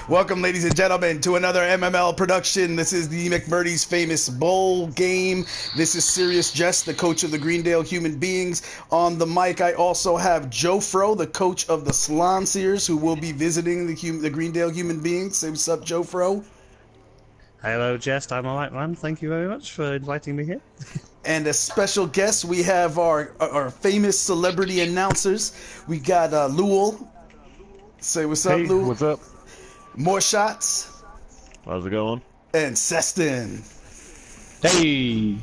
Welcome, ladies and gentlemen, to another MML production. This is the McMurty's famous bowl game. This is Serious Jest, the coach of the Greendale Human Beings. On the mic, I also have Joe Fro, the coach of the Slaan Seers, who will be visiting the Greendale Human Beings. Say what's up, Joe Fro. Hello, Jest. I'm alright, man. Thank you very much for inviting me here. And as special guests, we have our famous celebrity announcers. We got Lul. Say what's up, Lul. What's up? More shots. How's it going? And Sestonn. Hey!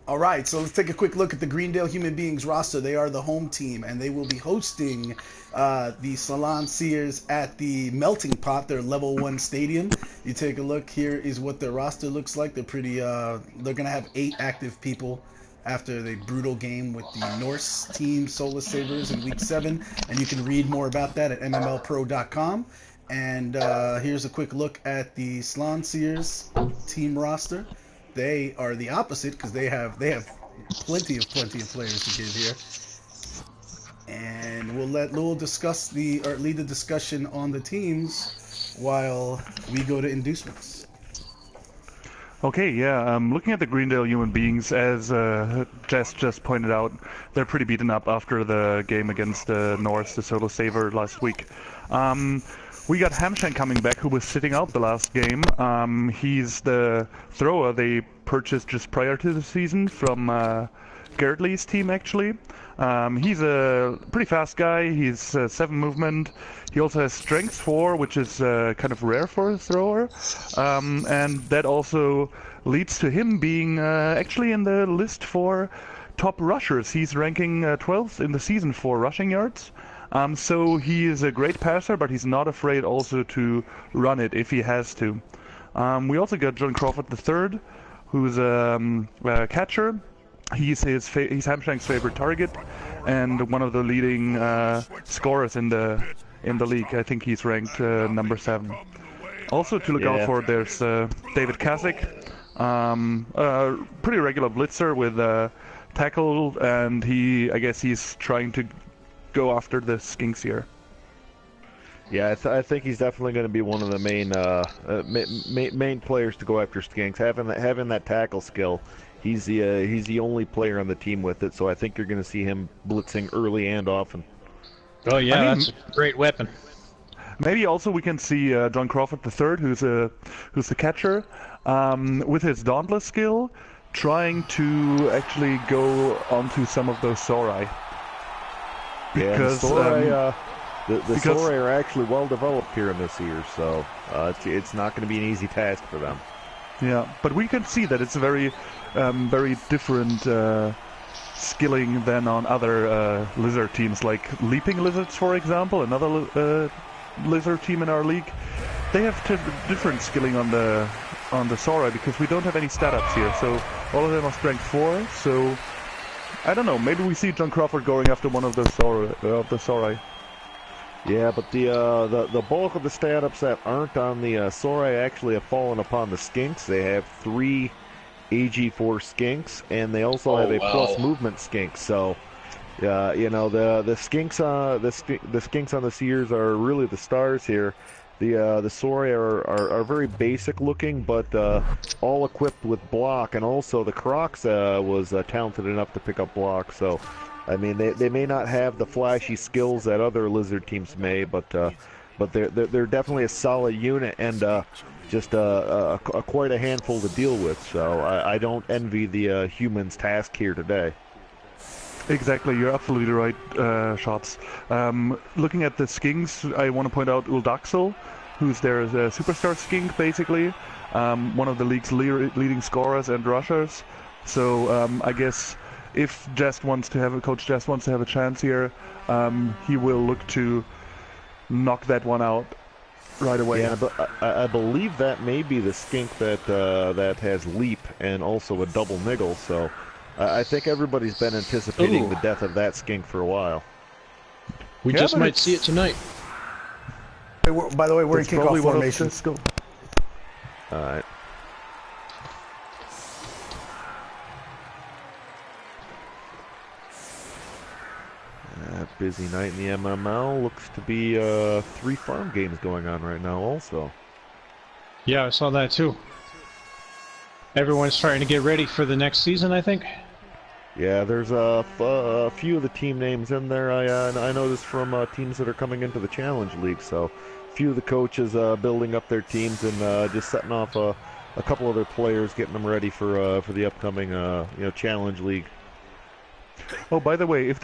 All right, so let's take a quick look at the Greendale Human Beings roster. They are the home team, and they will be hosting the Slaan Seers at the Melting Pot, their level 1 stadium. You take a look, here is what their roster looks like. They're they're going to have 8 active people after the brutal game with the Norse team, Soulless Sabers, in Week 7. And you can read more about that at mmlpro.com. And here's a quick look at the Slaan Seers team roster. They are the opposite because they have plenty of players to give here. And we'll let Lul lead the discussion on the teams while we go to inducements. Okay, yeah, looking at the Greendale Human Beings, as Jess just pointed out, they're pretty beaten up after the game against the Norse, the Solo Saver, last week. We got Hamshank coming back, who was sitting out the last game. He's the thrower they purchased just prior to the season from Gertley's team, actually. He's a pretty fast guy. He's 7 movement. He also has strength 4, which is kind of rare for a thrower. And that also leads to him being actually in the list for top rushers. He's ranking 12th in the season for rushing yards. So he is a great passer, but he's not afraid also to run it if he has to. We also got John Crawford III, who's a catcher. He's Hamshank's favorite target, and one of the leading scorers in the league. I think he's ranked number 7. Also to look out for, there's David Kasich, a pretty regular blitzer with tackle, and I guess he's trying to go after the Skinks here. Yeah, I think he's definitely going to be one of the main players to go after Skinks. Having that tackle skill, he's the only player on the team with it. So I think you're going to see him blitzing early and often. Oh yeah, that's a great weapon. Maybe also we can see John Crawford III, who's the catcher, with his dauntless skill, trying to actually go onto some of those Sorai. Because the Sorai are actually well developed here in this year, so it's not going to be an easy task for them. Yeah, but we can see that it's a very different skilling than on other lizard teams, like Leaping Lizards, for example, another lizard team in our league. They have different skilling on the Sorai because we don't have any stat ups here, so all of them are strength 4. So I don't know. Maybe we see John Crawford going after one of the Sorai. Yeah, but the bulk of the stat-ups that aren't on the Sorai actually have fallen upon the Skinks. They have 3 AG4 Skinks, and they also have a plus movement Skink. So, you know, the Skinks the Skinks on the Seers are really the stars here. The Sorai are very basic looking, but all equipped with block, and also the Crocs was talented enough to pick up block. So, I mean, they may not have the flashy skills that other lizard teams may, but they're definitely a solid unit and just quite a handful to deal with. So I don't envy the humans' task here today. Exactly, you're absolutely right, Shots. Looking at the Skinks, I want to point out Uldaxel, who's their superstar Skink, basically. One of the league's leading scorers and rushers. So I guess if Coach Jest wants to have a chance here, he will look to knock that one out right away. Yeah, but I believe that may be the Skink that has leap and also a double niggle. So I think everybody's been anticipating the death of that Skink for a while. We just might see it tonight. By the way, we're in kickoff formation. All right. busy night in the MML. Looks to be 3 farm games going on right now also. Yeah, I saw that too. Everyone's trying to get ready for the next season, I think. Yeah, there's a few of the team names in there. I noticed from teams that are coming into the Challenge League. So, a few of the coaches building up their teams and just setting off a couple of their players, getting them ready for the upcoming Challenge League. Oh, by the way, in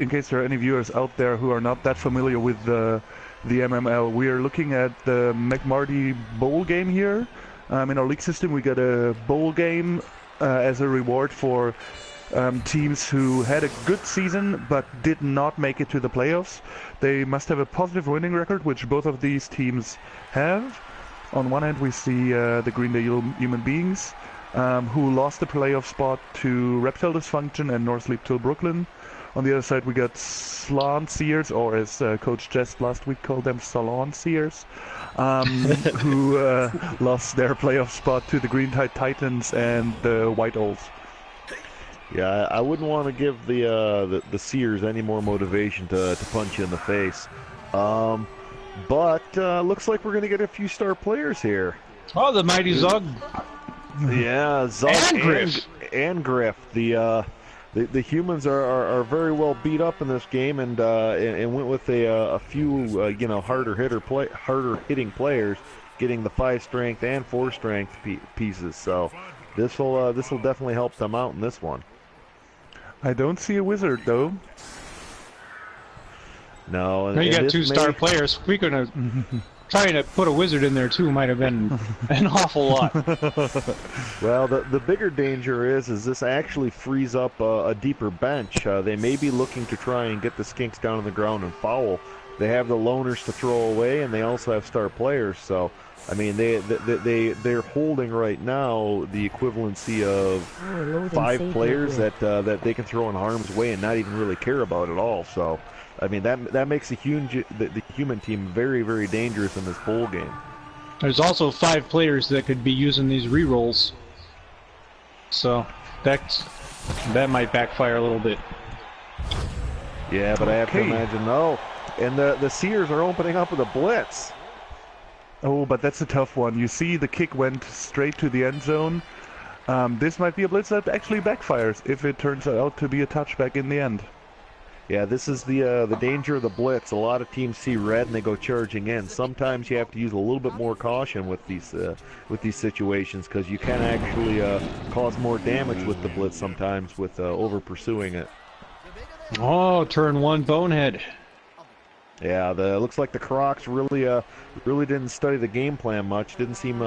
case there are any viewers out there who are not that familiar with the MML, we are looking at the McMurty bowl game here. In our league system, we got a bowl game as a reward for teams who had a good season but did not make it to the playoffs. They must have a positive winning record, which both of these teams have. On one hand, we see the Greendale Human Beings, who lost the playoff spot to Reptile Dysfunction and North Leap till Brooklyn. On the other side, we got Slaan Seers, or as Coach Jest last week called them, Slaan Seers, who lost their playoff spot to the Green Tide Titans and the White Owls. Yeah, I wouldn't want to give the Seers any more motivation to punch you in the face. But looks like we're going to get a few star players here. Oh, the mighty Zug. Yeah, Zug and Griff. The humans are very well beat up in this game, and went with a few harder hitting players, getting the 5 strength and 4 strength pieces. So this will definitely help them out in this one. I don't see a wizard though. No, you got 2 star players. We could have trying to put a wizard in there too might have been an awful lot. Well, the bigger danger is this actually frees up a deeper bench. They may be looking to try and get the skinks down on the ground and foul. They have the loners to throw away, and they also have star players. So, I mean, they're holding right now the equivalency of 5 players that they can throw in harm's way and not even really care about at all. So, I mean, that makes the human team very, very dangerous in this bowl game. There's also 5 players that could be using these rerolls, so that might backfire a little bit. Yeah, but I have to imagine and the Seers are opening up with a blitz. Oh, but that's a tough one. You see, the kick went straight to the end zone. This might be a blitz that actually backfires if it turns out to be a touchback in the end. Yeah, this is the danger of the blitz. A lot of teams see red and they go charging in. Sometimes you have to use a little bit more caution with these situations, because you can actually cause more damage with the blitz sometimes with over pursuing it. Oh, turn 1 bonehead. Yeah, looks like the Crocs really didn't study the game plan much. Didn't seem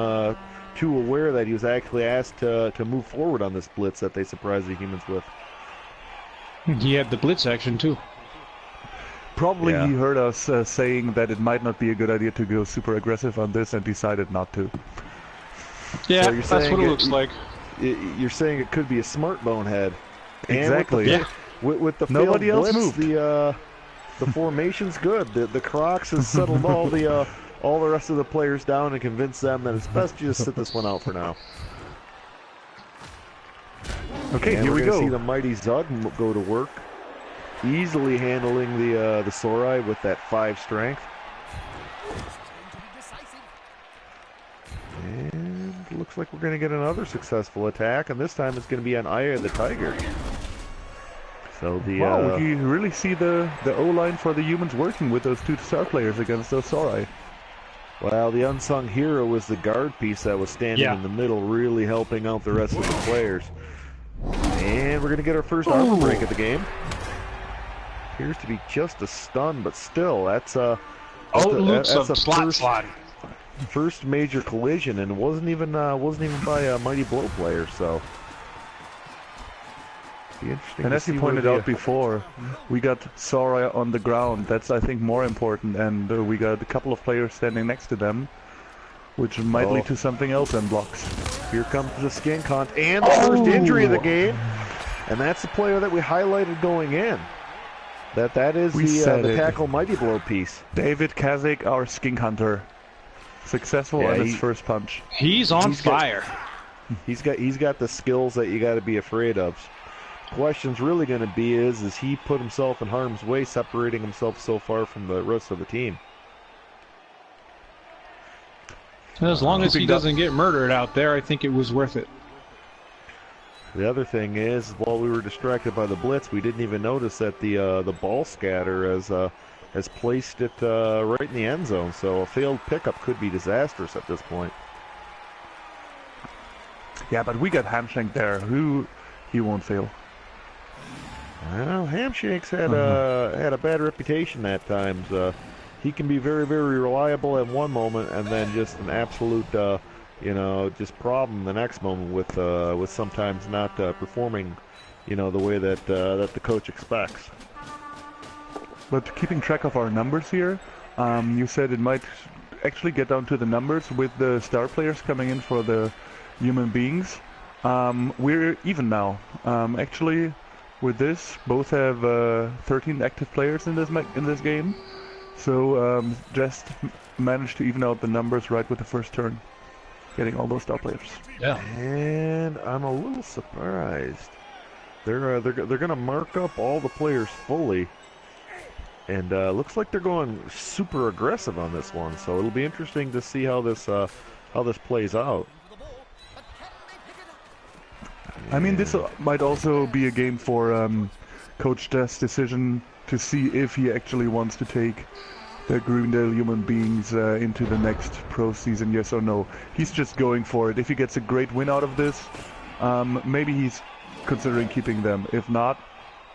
too aware that he was actually asked to move forward on this blitz that they surprised the humans with. He had the blitz action too. Probably he heard us saying that it might not be a good idea to go super aggressive on this and decided not to. Yeah, so that's what it looks like. You're saying it could be a smart bonehead. Exactly. With the nobody else blitz, moved. The formation's good. The Crocs has settled all the rest of the players down and convinced them that it's best to just sit this one out for now. Okay, and here we go. See the mighty Zug go to work, easily handling the Sorai with that 5 strength. And looks like we're going to get another successful attack, and this time it's going to be on Aya the Tiger. So wow, you really see the O-line for the humans working with those 2 star players against those Sorai. Well, the unsung hero was the guard piece that was standing in the middle, really helping out the rest of the players. And we're going to get our first armor break of the game. Appears to be just a stun, but still, that's a first major collision, and wasn't even by a mighty blow player. So, be interesting. And as you pointed out before, we got Sora on the ground. That's, I think, more important, and we got a couple of players standing next to them, which might lead to something else in blocks. Here comes the skink hunt and the first injury of the game, and that's the player that we highlighted going in. That is the tackle mighty blow piece. David Kazik, our skink hunter, successful on his first punch. He's on fire. He's got the skills that you got to be afraid of. question's really going to be is he put himself in harm's way, separating himself so far from the rest of the team? As long as he doesn't get murdered out there, I think it was worth it. The other thing is, while we were distracted by the blitz, we didn't even notice that the ball scatter has placed it right in the end zone. So a failed pickup could be disastrous at this point. Yeah, but we got Hamshank there. He won't fail. Well, Hamshank's had a bad reputation at times. He can be very, very reliable at one moment, and then just an absolute, just problem the next moment with sometimes not performing, the way that the coach expects. But keeping track of our numbers here, you said it might actually get down to the numbers with the star players coming in for the human beings. We're even now. Actually, with this, both have 13 active players in this game. So Jest managed to even out the numbers right with the first turn, getting all those star players. Yeah. And I'm a little surprised. They're going to mark up all the players fully, and looks like they're going super aggressive on this one. So it'll be interesting to see how this plays out. I mean, this might also be a game for Coach Jest's decision to see if he actually wants to take the Greendale human beings into the next pro season, yes or no. He's just going for it. If he gets a great win out of this, maybe he's considering keeping them. If not,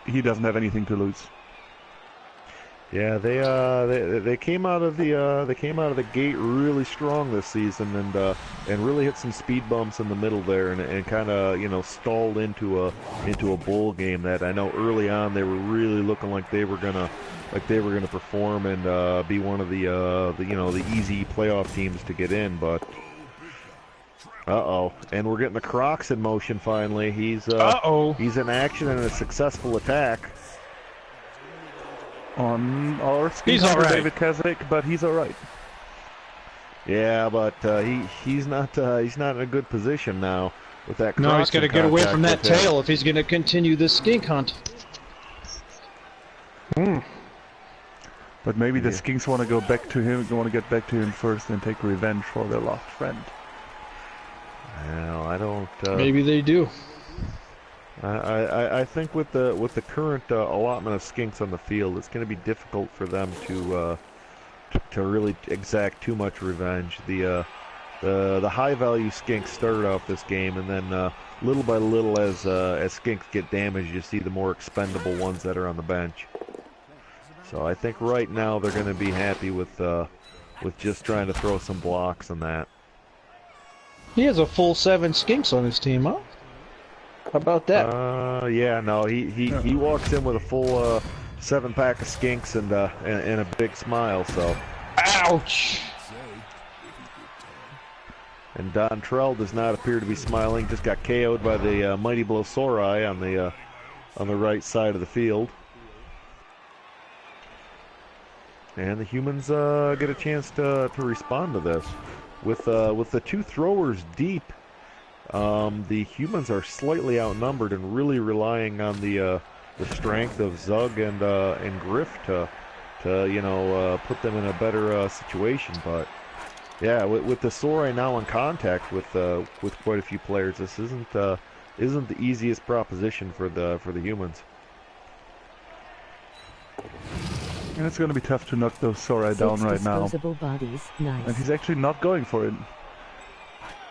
he doesn't have anything to lose. Yeah, they came out of the gate really strong this season, and really hit some speed bumps in the middle there, and kind of stalled into a bowl game that I know early on they were really looking like they were gonna perform and be one of the easy playoff teams to get in, but and we're getting the Crocs in motion finally. He's in action and a successful attack on our skin he's all right. David Kazak, but he's all right. Yeah, but he's not in a good position now with that. No, he's got to get away from that tail if he's going to continue this skink hunt. But maybe the skinks want to go back to him. They want to get back to him first and take revenge for their lost friend. Well, I don't. Maybe they do. I think with the current allotment of skinks on the field, it's going to be difficult for them to really exact too much revenge. The high value skinks started off this game, and then little by little, as skinks get damaged, you see the more expendable ones that are on the bench. So I think right now they're going to be happy with just trying to throw some blocks on that. He has a full 7 skinks on his team, huh? How about that? Yeah, no, he walks in with a full 7-pack of skinks and a big smile. So, ouch! And Dontrell does not appear to be smiling. Just got KO'd by the Mighty Blow Sorai on the right side of the field. And the humans get a chance to respond to this with the 2 throwers deep. The humans are slightly outnumbered and really relying on the strength of Zug and Griff to put them in a better situation. But yeah, with the Sorai now in contact with quite a few players, this isn't the easiest proposition for the humans. And it's going to be tough to knock those Sorai down right now. Bodies. Nice. And he's actually not going for it.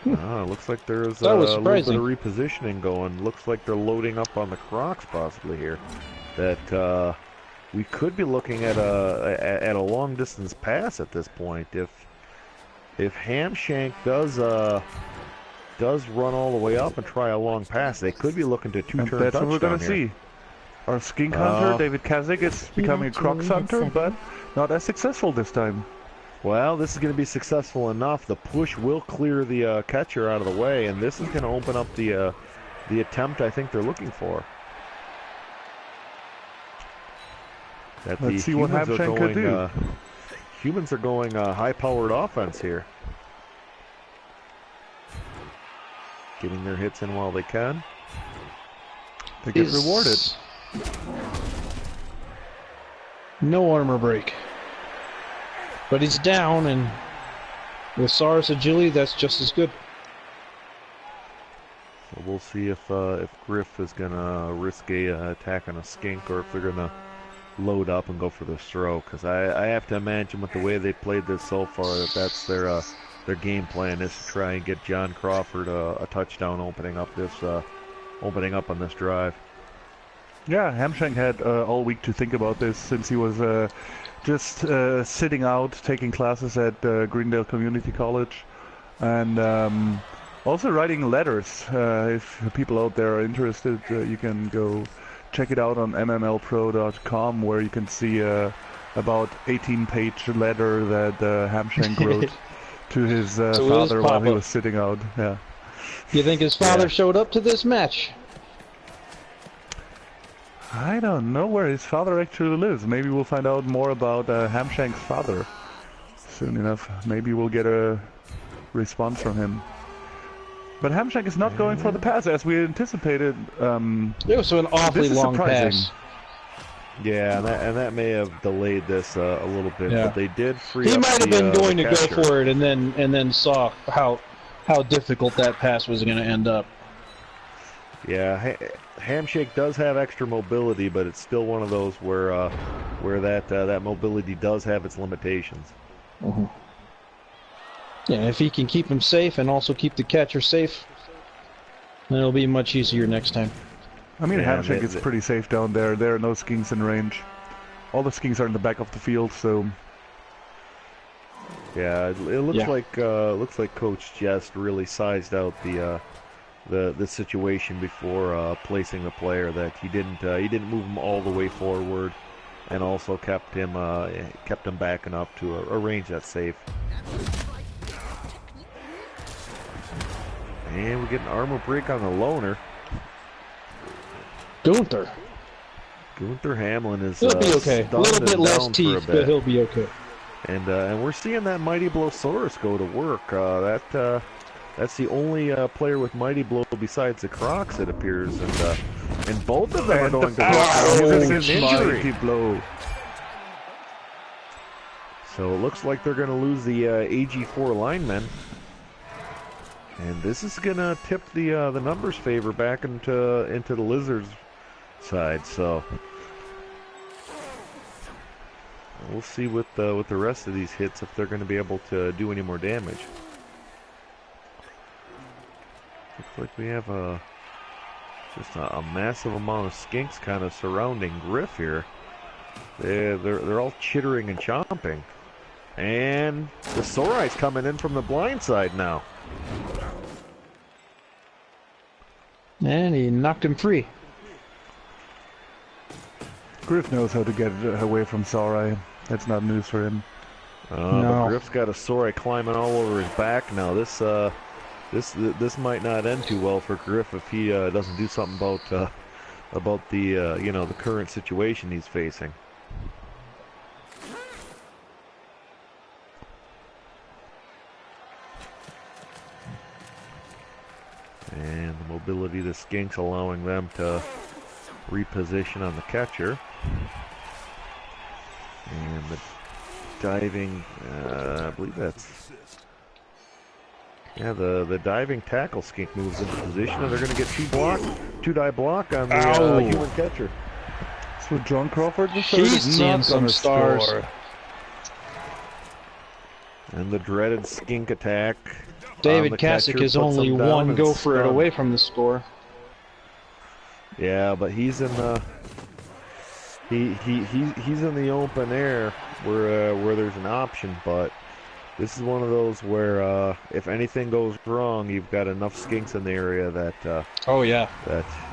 Looks like there's a little bit of repositioning going. Looks like they're loading up on the Crocs possibly here. That we could be looking at a long distance pass at this point. If Hamshank does run all the way up and try a long pass, they could be looking to 2-turn touchdown. That's what we're going to see. Our skink hunter, David Kazak, is becoming a Crocs hunter, but not as successful this time. Well, this is going to be successful enough. The push will clear the catcher out of the way, and this is going to open up the attempt I think they're looking for. Let's see what Hamshank could do. Humans are going high-powered offense here. Getting their hits in while they can. They get rewarded. No armor break. But he's down, and with Saurus agility, that's just as good. So we'll see if Griff is gonna risk a attack on a skink, or if they're gonna load up and go for the throw. Because I have to imagine with the way they played this so far that that's their game plan is to try and get John Crawford a touchdown opening up on this drive. Yeah, Hamshank had all week to think about this since he was just sitting out, taking classes at Greendale Community College, and also writing letters. If people out there are interested, you can go check it out on mmlpro.com, where you can see about 18-page letter that Hamshank wrote to his father while he was sitting out. Yeah. You think his father showed up to this match? I don't know where his father actually lives. Maybe we'll find out more about Hamshank's father soon enough. Maybe we'll get a response from him. But Hamshank is not going for the pass as we anticipated. It was an awfully long pass. Yeah, and that may have delayed this a little bit, but they did free up. He might have been going to catcher. go for it, and then saw how difficult that pass was going to end up. Yeah, Hamshake does have extra mobility, but it's still one of those where that mobility does have its limitations. Mm-hmm. Yeah, if he can keep him safe and also keep the catcher safe, then it'll be much easier next time. I mean, Hamshake is pretty safe down there. There are no skinks in range. All the skinks are in the back of the field, so... Yeah, it looks like Coach Jest really sized out the situation before placing the player, that he didn't move him all the way forward, and also kept him back enough to a range that's safe. And we get an armor break on the loner. Gunther Hamlin is he'll be okay. A little bit less teeth, but he'll be okay. And we're seeing that Mighty Blow Saurus go to work. That's the only player with Mighty Blow besides the Crocs, it appears, and both of them are going to work. This is an injury. Blow. So it looks like they're going to lose the AG4 linemen, and this is going to tip the numbers favor back into the Lizards' side. So we'll see with the rest of these hits if they're going to be able to do any more damage. Looks like we have just a massive amount of skinks kind of surrounding Griff here. They're all chittering and chomping, and the Sorai's coming in from the blind side now. And he knocked him free. Griff knows how to get away from Sorai. That's not news for him. No. But Griff's got a Sorai climbing all over his back now. This might not end too well for Griff if he doesn't do something about the current situation he's facing. And the mobility of the skinks allowing them to reposition on the catcher. And the diving, I believe that's... Yeah, the diving tackle skink moves into position, and they're going to get two-die block on the human catcher. So John Crawford He's seeing some stars. Score. And the dreaded skink attack. David Kasich is only one go for it away from the score. Yeah, but he's in the he's in the open air where there's an option, but this is one of those where if anything goes wrong, you've got enough skinks in the area that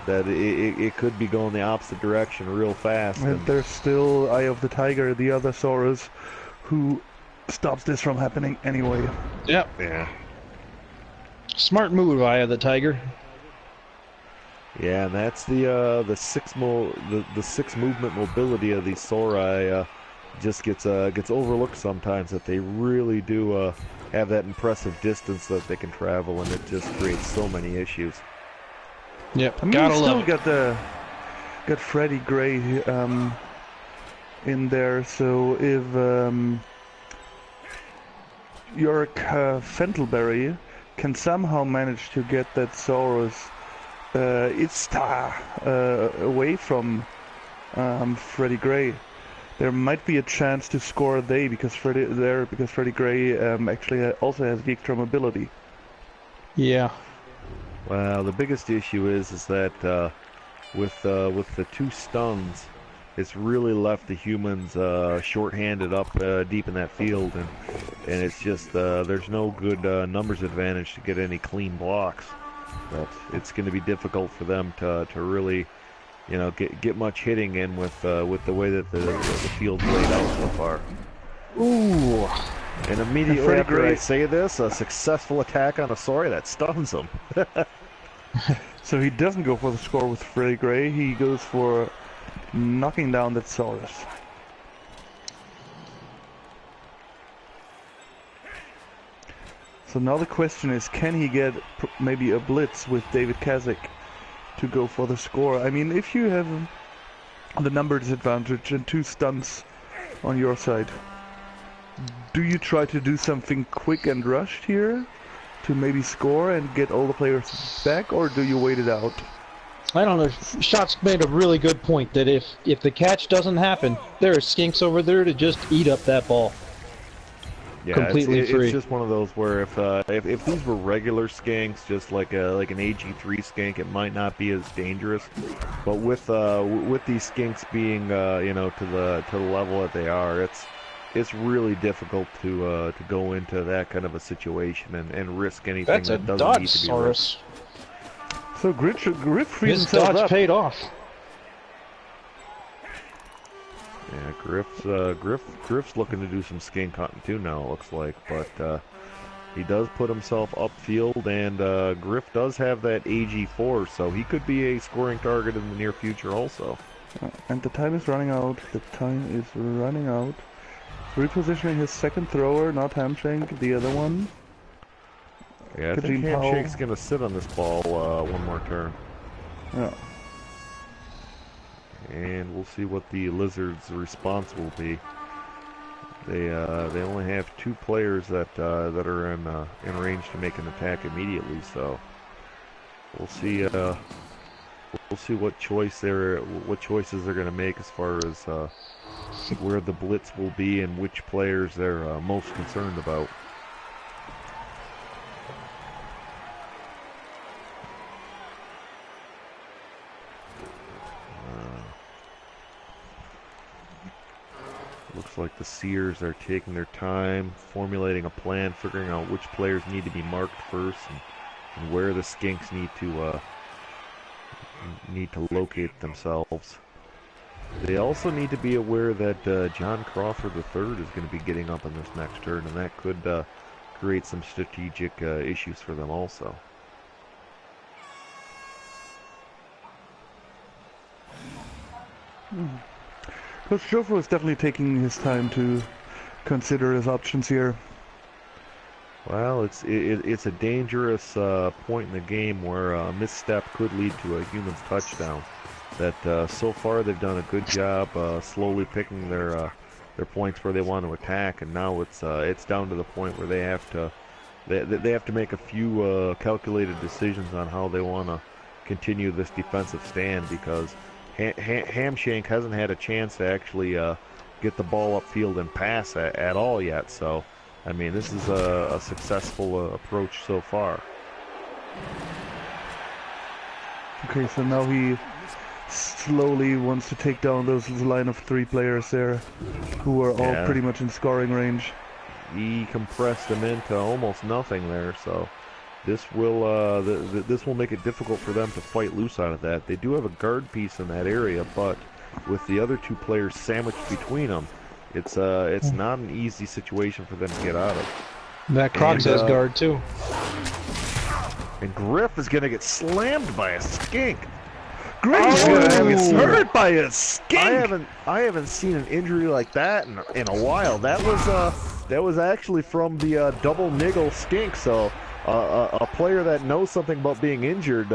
that it could be going the opposite direction real fast. And there's still Eye of the Tiger, the other Saurus, who stops this from happening anyway. Yep. Yeah. Smart move, Eye of the Tiger. Yeah, and that's the six movement mobility of these Saurai just gets overlooked sometimes, that they really do have that impressive distance that they can travel, and it just creates so many issues. Yep, I mean, gotta you still love got got Freddie Gray in there, so if Jörg Fentelberry can somehow manage to get that Saurus away from Freddie Gray, there might be a chance to score because Freddie Gray actually also has Geektron ability. Yeah. Well, the biggest issue is that with the two stuns, it's really left the humans short-handed up deep in that field, and it's just there's no good numbers advantage to get any clean blocks. But it's going to be difficult for them to really, get much hitting in with the way that the field's laid out so far. Ooh. And immediately after I say this, a successful attack on a Sori that stuns him. So he doesn't go for the score with Freddie Gray, he goes for knocking down that Saurus. So now the question is, can he get maybe a blitz with David Kazik to go for the score? I mean, if you have the number disadvantage and 2 stuns on your side, do you try to do something quick and rushed here to maybe score and get all the players back, or do you wait it out? I don't know. Shot's made a really good point that if the catch doesn't happen, there are skinks over there to just eat up that ball. Yeah, completely free. It's just one of those where if these were regular skinks, just like an AG3 skink, it might not be as dangerous. But with these skinks being to the level that they are, it's really difficult to go into that kind of a situation and risk anything that doesn't need to be risked. So Griff frees His himself dodge up. paid off. Yeah, Griff's looking to do some skink hunting too now, it looks like, but he does put himself upfield, and Griff does have that AG4, so he could be a scoring target in the near future also. And the time is running out. Repositioning his second thrower, not Hamshank, the other one. Yeah, I think Hamshank's going to sit on this ball one more turn. Yeah. And we'll see what the Lizards' response will be. They only have 2 players that are in range to make an attack immediately, so we'll see what choices they're going to make as far as where the blitz will be and which players they're most concerned about. Looks like the Seers are taking their time, formulating a plan, figuring out which players need to be marked first, and where the skinks need to locate themselves. They also need to be aware that John Crawford III is going to be getting up in this next turn, and that could create some strategic issues for them also. Coach Jofro is definitely taking his time to consider his options here. Well, it's a dangerous point in the game where a misstep could lead to a human's touchdown. That so far they've done a good job slowly picking their points where they want to attack, and now it's down to the point where they have to make a few calculated decisions on how they want to continue this defensive stand, because Hamshank hasn't had a chance to actually get the ball upfield and pass at all yet. So, I mean, this is a successful approach so far. Okay, so now he slowly wants to take down those line of 3 players there, who are all pretty much in scoring range. He compressed them into almost nothing there, so this will make it difficult for them to fight loose out of that. They do have a guard piece in that area, but with the other 2 players sandwiched between them, it's not an easy situation for them to get out of. That Crocs has guard too. And Griff is going to get slammed by a skink. Griff is hurt by a skink. I haven't seen an injury like that in a while. That was actually from the double niggle skink. So a player that knows something about being injured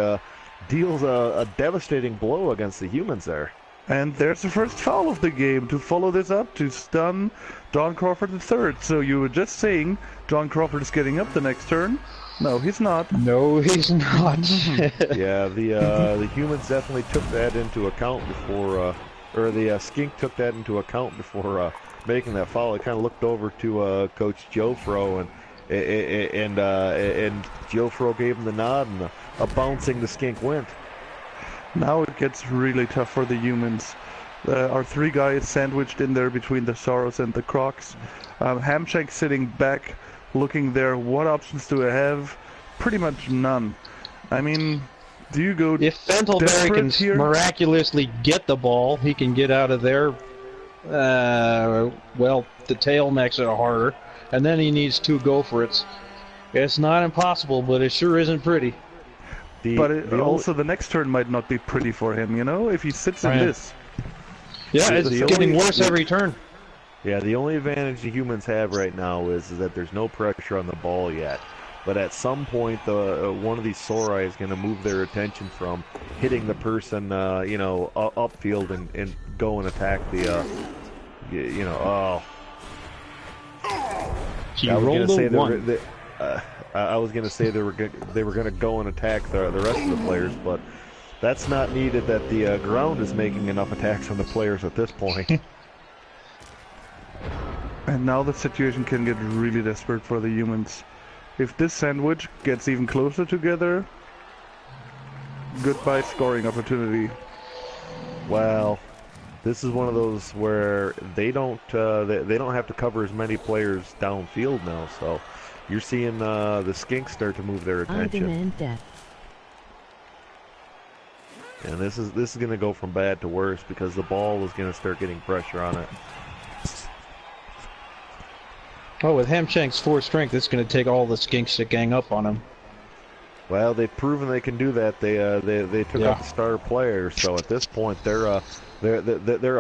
deals a devastating blow against the humans there. And there's the first foul of the game to follow this up to stun John Crawford III. So you were just saying John Crawford is getting up the next turn? No, he's not. No, he's not. Yeah, the humans definitely took that into account before, or the skink took that into account before making that foul. He kind of looked over to Coach Joe Fro, and Joe Fro gave him the nod, and a bouncing the skink went. Now it gets really tough for the humans. Our three guys sandwiched in there between the Soros and the Crocs. Hamshank sitting back, looking there. What options do I have? Pretty much none. I mean, do you go if Fentelberry can here? Miraculously get the ball, he can get out of there. Well, the tail makes it harder, and then he needs 2 go-for-its. It's not impossible, but it sure isn't pretty. Also the next turn might not be pretty for him, you know, if he sits in this. Yeah, it's getting worse every turn. Yeah, the only advantage the humans have right now is that there's no pressure on the ball yet. But at some point, one of these Sorai is going to move their attention from hitting the person, you know, upfield and go and attack the, you know, She rolled a 1. I was going to say they were going to go and attack the rest of the players, but that's not needed. That the ground is making enough attacks on the players at this point. And now the situation can get really desperate for the humans. If this sandwich gets even closer together, goodbye scoring opportunity. Well, this is one of those where they don't have to cover as many players downfield now, so you're seeing the skinks start to move their attention. I demand death. And this is going to go from bad to worse because the ball is going to start getting pressure on it. Oh, with Hamshank's 4 strength, it's going to take all the skinks to gang up on him. Well, they've proven they can do that. They took out the star player, so at this point they're a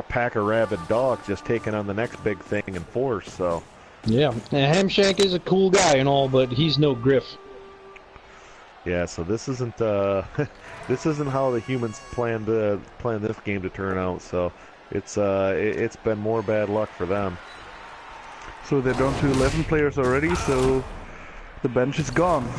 pack of rabid dogs just taking on the next big thing in force. So yeah, and Hamshank is a cool guy and all, but he's no Griff. Yeah, so this isn't this isn't how the humans planned this game to turn out. So it's been more bad luck for them. So they're down to 11 players already, so the bench is gone.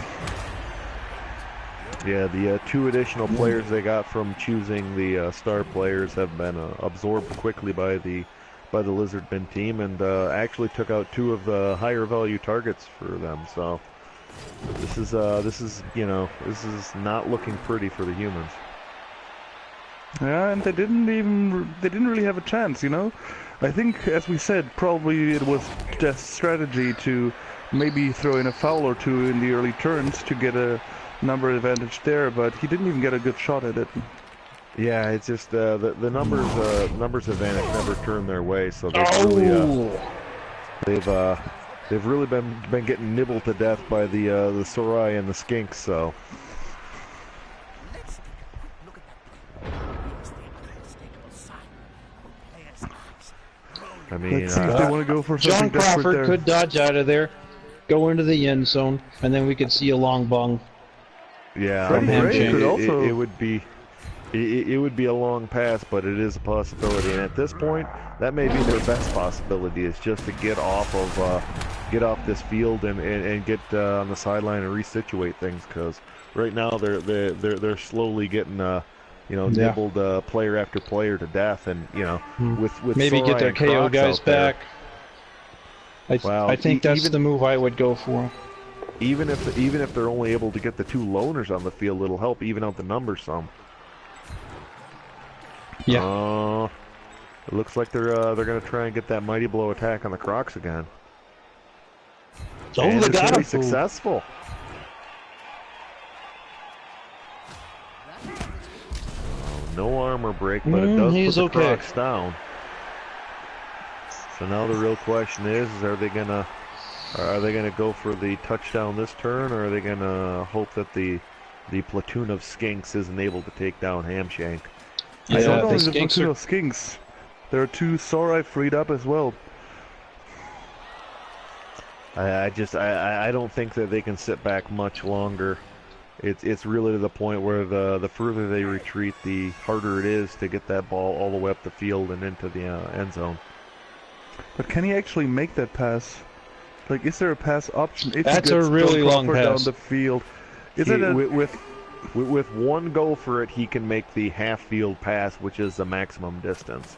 Yeah, the 2 additional players they got from choosing the star players have been absorbed quickly by the Lizardmen team, and actually took out 2 of the higher value targets for them. So this is you know, this is not looking pretty for the humans. Yeah, and they didn't really have a chance, you know. I think, as we said, probably it was just strategy to maybe throw in a foul or 2 in the early turns to get a number advantage there, but he didn't even get a good shot at it. Yeah, it's just the numbers advantage never turned their way, so they've really been getting nibbled to death by the Sorai and the Skinks. So. I mean, let's see if they want to go for something John Crawford there. could dodge out of there, go into the end zone, and then we could see a long bung. Yeah, from it would be a long pass, but it is a possibility. And at this point, that may be their best possibility, is just to get off this field and get on the sideline and resituate things. Because right now they're slowly getting nibbled player after player to death, and with maybe Sorai get their and KO Crocs guys out there, back. I think that's the move I would go for. Even if they're only able to get the 2 loners on the field, it'll help even out the numbers some. Yeah. It looks like they're gonna try and get that mighty blow attack on the Crocs again. And they it's got gonna be him. successful. No armor break, but it does put the Crocs down. So now the real question is are they gonna go for the touchdown this turn, or are they gonna hope that the platoon of Skinks isn't able to take down Hamshank? I don't know if the platoon of Skinks. There are 2 Sorai freed up as well. I don't think that they can sit back much longer. it's really to the point where the further they retreat, the harder it is to get that ball all the way up the field and into the end zone. But can he actually make that pass? Like, is there a pass option? If That's he gets a really Joe long Crawford pass. down the field. Is He- it a, with one go for it, he can make the half field pass, which is the maximum distance.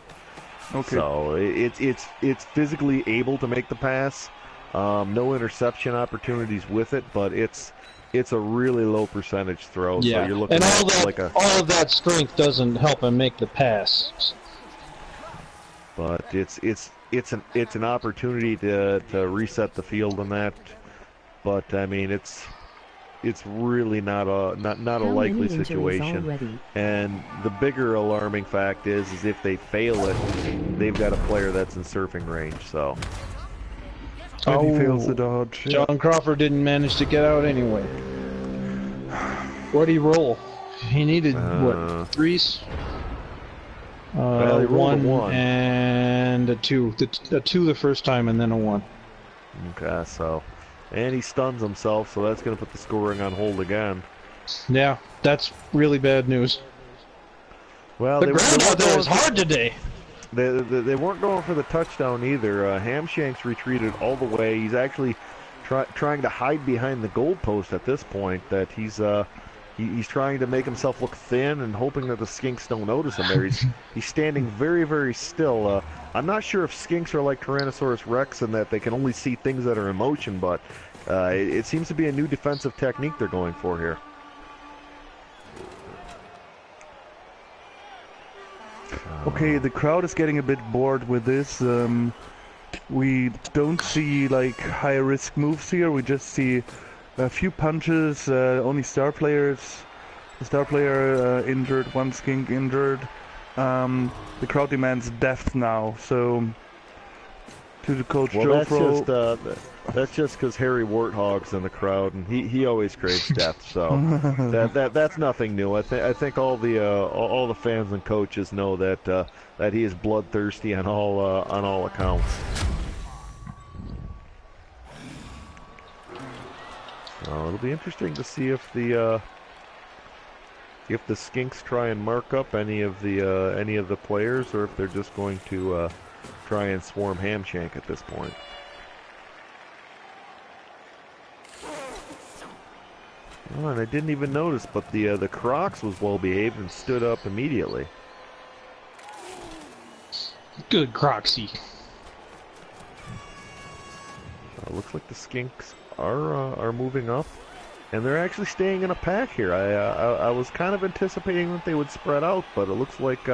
okay? So it's physically able to make the pass. No interception opportunities with it, but it's a really low percentage throw. Yeah, So you're looking and at all that, like a. all of that strength doesn't help him make the pass. But it's an opportunity to reset the field on that. But I mean it's really not a likely situation. And the bigger alarming fact is if they fail it, they've got a player that's in surfing range. So And he fails the dodge. Yeah. John Crawford didn't manage to get out anyway. What'd he roll? He needed what, threes? Well, he rolled a 1 1. and a 2. A 2 the first time and then a 1. okay, so and he stuns himself, so that's going to put the scoring on hold again. Yeah, that's really bad news. Well, The they ground weren't out there going is for- hard today. They weren't going for the touchdown either. Hamshanks retreated all the way. He's actually trying to hide behind the goalpost at this point. That he's trying to make himself look thin and hoping that the skinks don't notice him there. He's standing very, very still. I'm not sure if skinks are like Tyrannosaurus Rex and that they can only see things that are in motion, but it seems to be a new defensive technique they're going for here. Okay, the crowd is getting a bit bored with this. We don't see like high risk moves here. We just see a few punches. Only star players. The star player injured. One skink injured. The crowd demands depth now. So to the coach Well, Joe that's just because Harry Warthog's in the crowd, and he always craves depth. So that's nothing new. I think all the fans and coaches know that he is bloodthirsty on all accounts. So it'll be interesting to see if the skinks try and mark up any of the players, or if they're just going to try and swarm Hamshank at this point. Oh, and I didn't even notice, but the Crocs was well behaved and stood up immediately. Good Croxy. Looks like the skinks are moving up, and they're actually staying in a pack here. I was kind of anticipating that they would spread out, but it looks like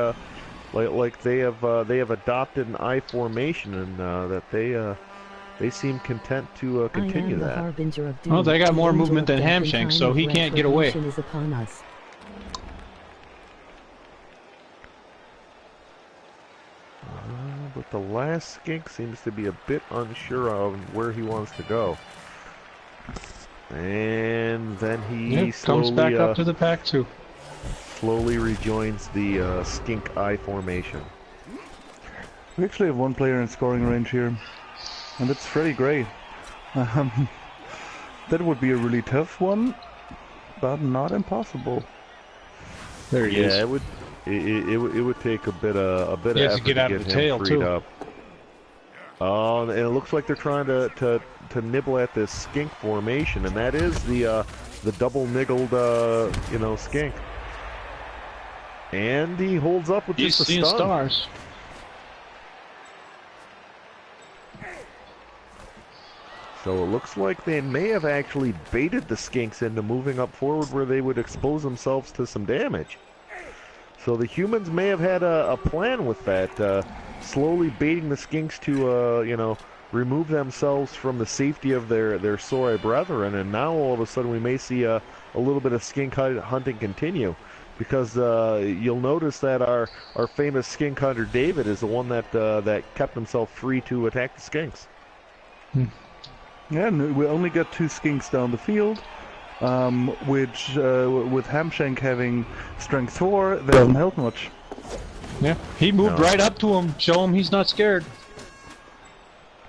they have adopted an I formation, and that they seem content to continue that. Well, they got more movement than Hamshank, so he can't get away. But the last skink seems to be a bit unsure of where he wants to go. And then he slowly comes back up to the pack too. Slowly rejoins the skink I formation. We actually have one player in scoring range here, and that's Freddie Gray. That would be a really tough one, but not impossible. There he is. Yeah, it would take a bit of effort to get out of the tail freed too. up. Oh, and it looks like they're trying to nibble at this skink formation, and that is the double niggled skink. And he holds up with He's just a seeing stun. stars. So it looks like they may have actually baited the skinks into moving up forward where they would expose themselves to some damage. So the humans may have had a plan with that, slowly baiting the skinks to, remove themselves from the safety of their Sorai brethren, and now all of a sudden we may see a little bit of skink hunting continue. Because you'll notice that our famous skink hunter David is the one that kept himself free to attack the skinks. Yeah, and we only got 2 skinks down the field, which with Hamshank having strength 4, that doesn't help much. Yeah, he moved right up to him, show him he's not scared.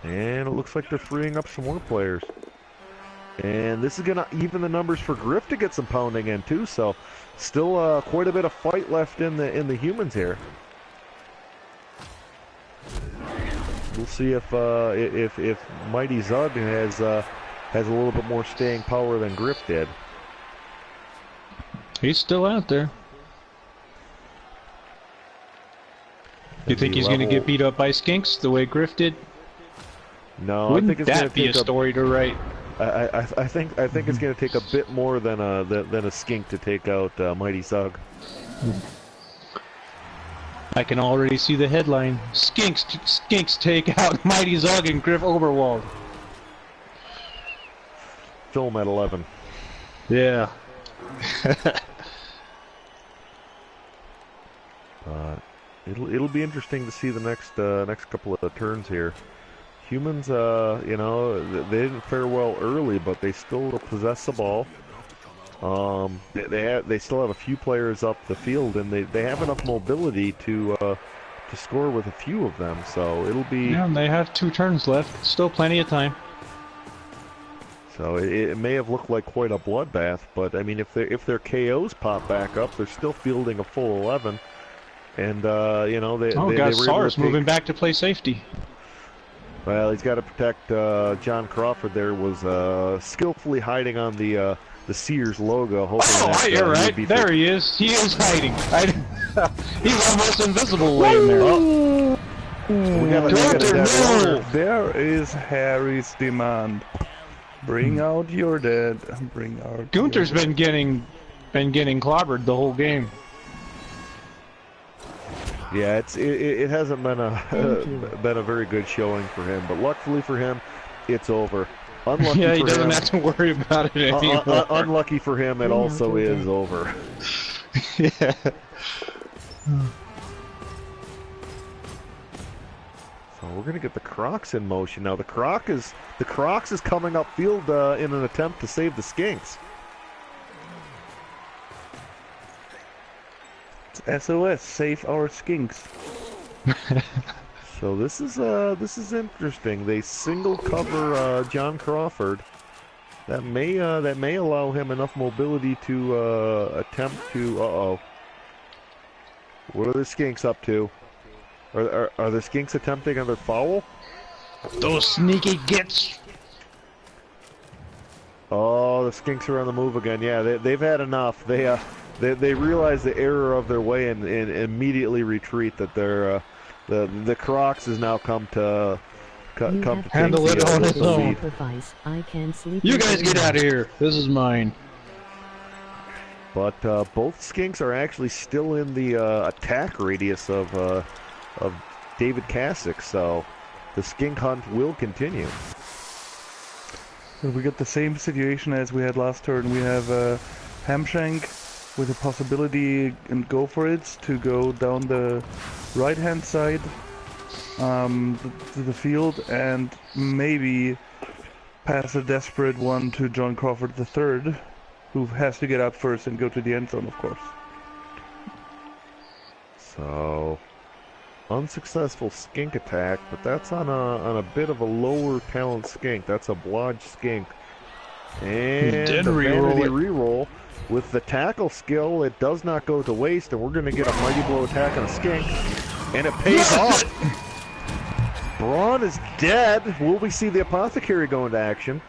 And it looks like they're freeing up some more players. And this is going to even the numbers for Griff to get some pounding in too. So still quite a bit of fight left in the humans here. We'll see if Mighty Zug has a little bit more staying power than Griff did. He's still out there. You think he's going to get beat up by skinks the way Griff did? No, Wouldn't I think it's that be a story to write? I think it's going to take a bit more than a skink to take out Mighty Zug. I can already see the headline: Skinks take out Mighty Zug and Griff Oberwald. Film at 11. Yeah. It'll be interesting to see the next couple of turns here. Humans, you know, they didn't fare well early, but they still possess the ball. They still have a few players up the field, and they have enough mobility to score with a few of them. So it'll be. Yeah, they have 2 turns left. Still plenty of time. So it may have looked like quite a bloodbath, but I mean, if their KOs pop back up, they're still fielding a full 11, and you know they. Oh, got Seers moving back to play safety. Well, he's got to protect John Crawford. There was skillfully hiding on the Seers logo, hoping that you're right. There he is. He is hiding. He's almost invisible way in there. There is Harry's demand. Bring out your dead. Bring out. Gunther's been getting clobbered the whole game. Yeah, it hasn't been a very good showing for him, but luckily for him, it's over. Unlucky yeah, he for doesn't him, have to worry about it anymore. Unlucky for him, it also is over. Yeah. So we're gonna get the Crocs in motion now. The Crocs is coming upfield in an attempt to save the Skinks. It's SOS, save our skinks. So this is interesting. They single cover John Crawford. That may allow him enough mobility to attempt to. What are the Skinks up to? Are the Skinks attempting another foul? Those sneaky gits. Oh, the Skinks are on the move again. Yeah, they've had enough. They realize the error of their way and immediately retreat. That the Crocs has now come to handle it on its own. You guys get out of here. This is mine. But both Skinks are actually still in the attack radius of David Kasich, so the Skink hunt will continue. So we got the same situation as we had last turn. We have Hamshank with a possibility, and go for it, to go down the right-hand side to the field and maybe pass a desperate one to John Crawford III, who has to get out first and go to the end zone, of course. So, unsuccessful Skink attack, but that's on a bit of a lower talent Skink. That's a Blodge Skink. And did the vanity reroll reroll. With the tackle skill, it does not go to waste, and we're going to get a Mighty Blow attack on a Skink, and it pays off. Braun is dead. Will we see the Apothecary go into action?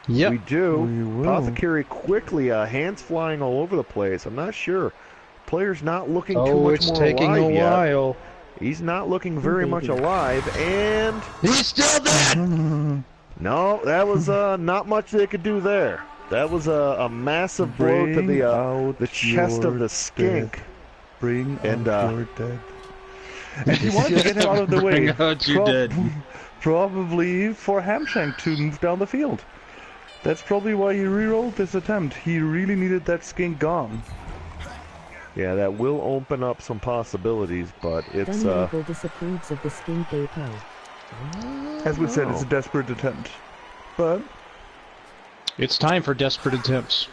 Yep. We do. We will. Apothecary quickly, hands flying all over the place. I'm not sure. Player's not looking too much it's more taking alive a yet. while. He's not looking very much alive, and He's still dead! no, that was not much they could do there. That was a massive blow to the chest of the Skink. Dead. Bring And, out your dead. And he wanted to get him out of the way. Bring out your dead. Probably for Hamshank to move down the field. That's probably why he rerolled this attempt. He really needed that Skink gone. Yeah, that will open up some possibilities, but it's disapproves of the Skink depot. As we said, it's a desperate attempt. But It's time for desperate attempts.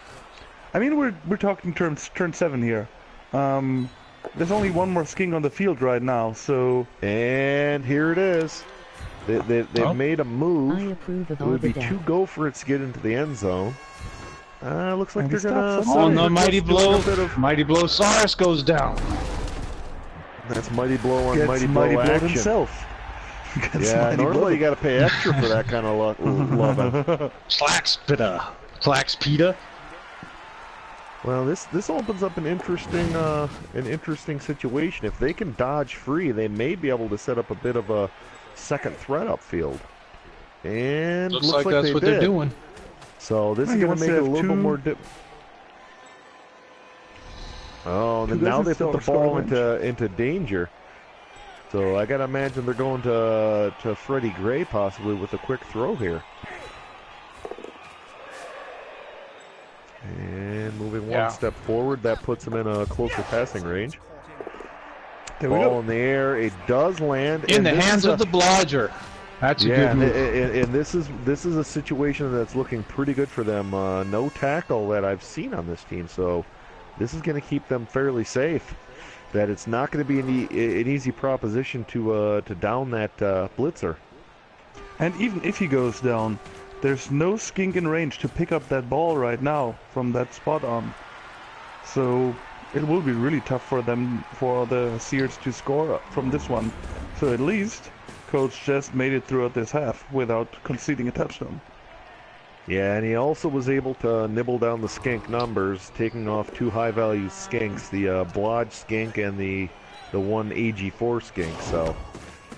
I mean, we're talking turn 7 here. There's only one more Skink on the field right now, so. And here it is. They've made a move. I approve of It all would the be death. 2 go for it to get into the end zone. Looks like And they're he gonna. stops Oh no, mighty just doing blow! a bit of- Mighty blow! Seers goes down. That's mighty blow on Gets mighty blow action. himself. Gets Yeah, mighty normally blowed. you got to pay extra for that kind of loving. Klaxpita. Well, this opens up an interesting situation. If they can dodge free, they may be able to set up a bit of a second threat upfield. And Looks like that's they what did. they're doing. So this is He going wants to to make it a have little bit two- more. Oh, and then Two now they guys put the still ball score into danger. So I gotta imagine they're going to Freddie Gray possibly with a quick throw here. And moving one step forward, that puts him in a closer passing range. There we Ball go. in the air, it does land In and the this hands is of the blodger. That's a good move. and this is a situation that's looking pretty good for them. No tackle that I've seen on this team, so this is going to keep them fairly safe. That it's not going to be an easy proposition to down that blitzer. And even if he goes down, there's no skink in range to pick up that ball right now from that spot on. So it will be really tough for them, for the Seers to score from this one. So at least Coach Jest made it throughout this half without conceding a touchdown. Yeah, and he also was able to nibble down the skink numbers, taking off 2 high-value skinks, the Blodge skink and the one AG4 skink. So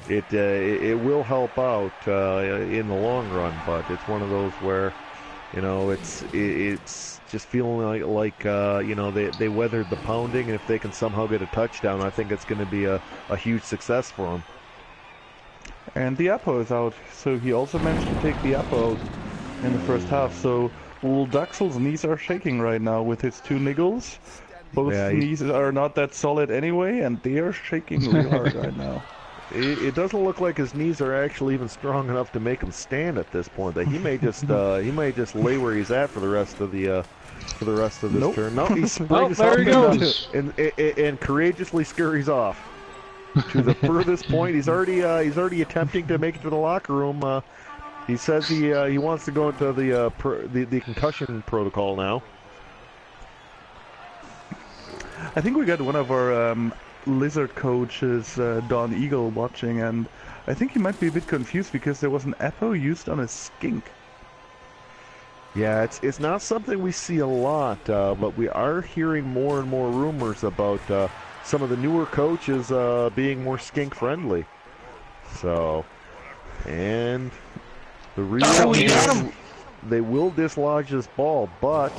it will help out in the long run, but it's one of those where, you know, it's just feeling like you know, they weathered the pounding, and if they can somehow get a touchdown, I think it's going to be a huge success for them. And the Apo is out, so he also managed to take the Apo out in the first half. So LouLizCSC's knees are shaking right now with his 2 niggles. Both knees are not that solid anyway, and they are shaking real hard right now. It doesn't look like his knees are actually even strong enough to make him stand at this point. That he may just lay where he's at for the rest of this turn. No, he springs there up he goes. and courageously scurries off to the furthest point. He's already attempting to make it to the locker room. He says he wants to go into the concussion protocol now. I think we got one of our lizard coaches, Don Eagle, watching, and I think he might be a bit confused because there was an Apo used on a skink. Yeah, it's not something we see a lot, but we are hearing more and more rumors about some of the newer coaches being more skink friendly. So, and the reason is they will dislodge this ball, but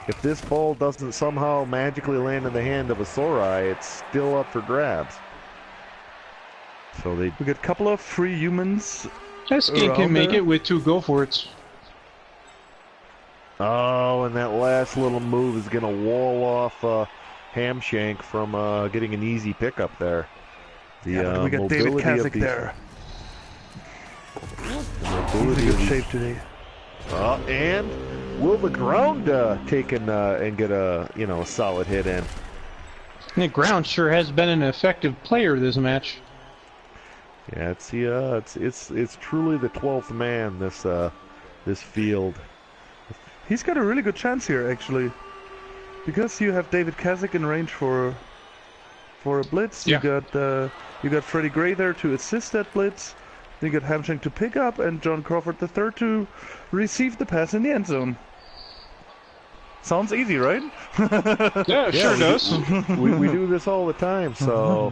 if this ball doesn't somehow magically land in the hand of a Sorai, it's still up for grabs. So we get a couple of free humans. That skink can make it with 2 go for it. Oh, and that last little move is going to wall off Hamshank from getting an easy pickup there. We got David Kazik there. He's in good shape today. And will the ground take and get a a solid hit in? The ground sure has been an effective player this match. Yeah, it's truly the 12th man this field. He's got a really good chance here actually, because you have David Kazik in range for a blitz. You got Freddie Gray there to assist that blitz. You got Hamshank to pick up, and John Crawford III to receive the pass in the end zone. Sounds easy, right? Yeah, sure does. We do this all the time. So,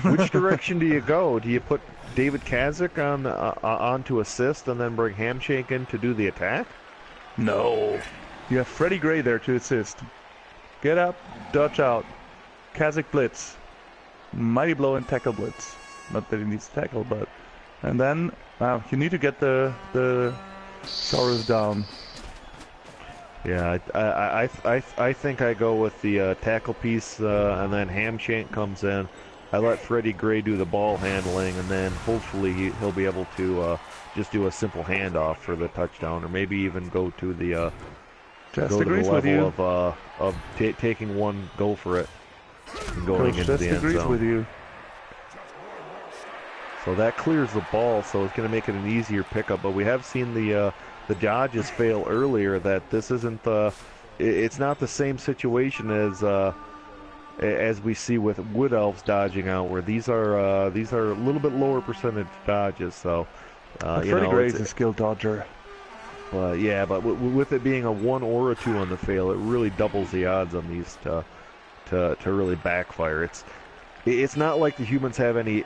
which direction do you go? Do you put David Kazik on to assist, and then bring Hamshank in to do the attack? No. You have Freddie Gray there to assist. Get up, dodge out. Kazik blitz. Mighty blow and tackle blitz. Not that he needs to tackle, but... And then, you need to get the Saurus down. Yeah, I think I go with the tackle piece, and then Hamshank comes in. I let Freddie Gray do the ball handling, and then hopefully he'll be able to just do a simple handoff for the touchdown, or maybe even go to the level of taking one go for it and going into the end zone. With you. So that clears the ball, so it's going to make it an easier pickup. But we have seen the dodges fail earlier. That this isn't it's not the same situation as we see with Wood Elves dodging out, where these are a little bit lower percentage dodges. So Freddie Gray's a skilled dodger. Yeah, but with it being a 1 or a 2 on the fail, it really doubles the odds on these to really backfire. It's not like the humans have any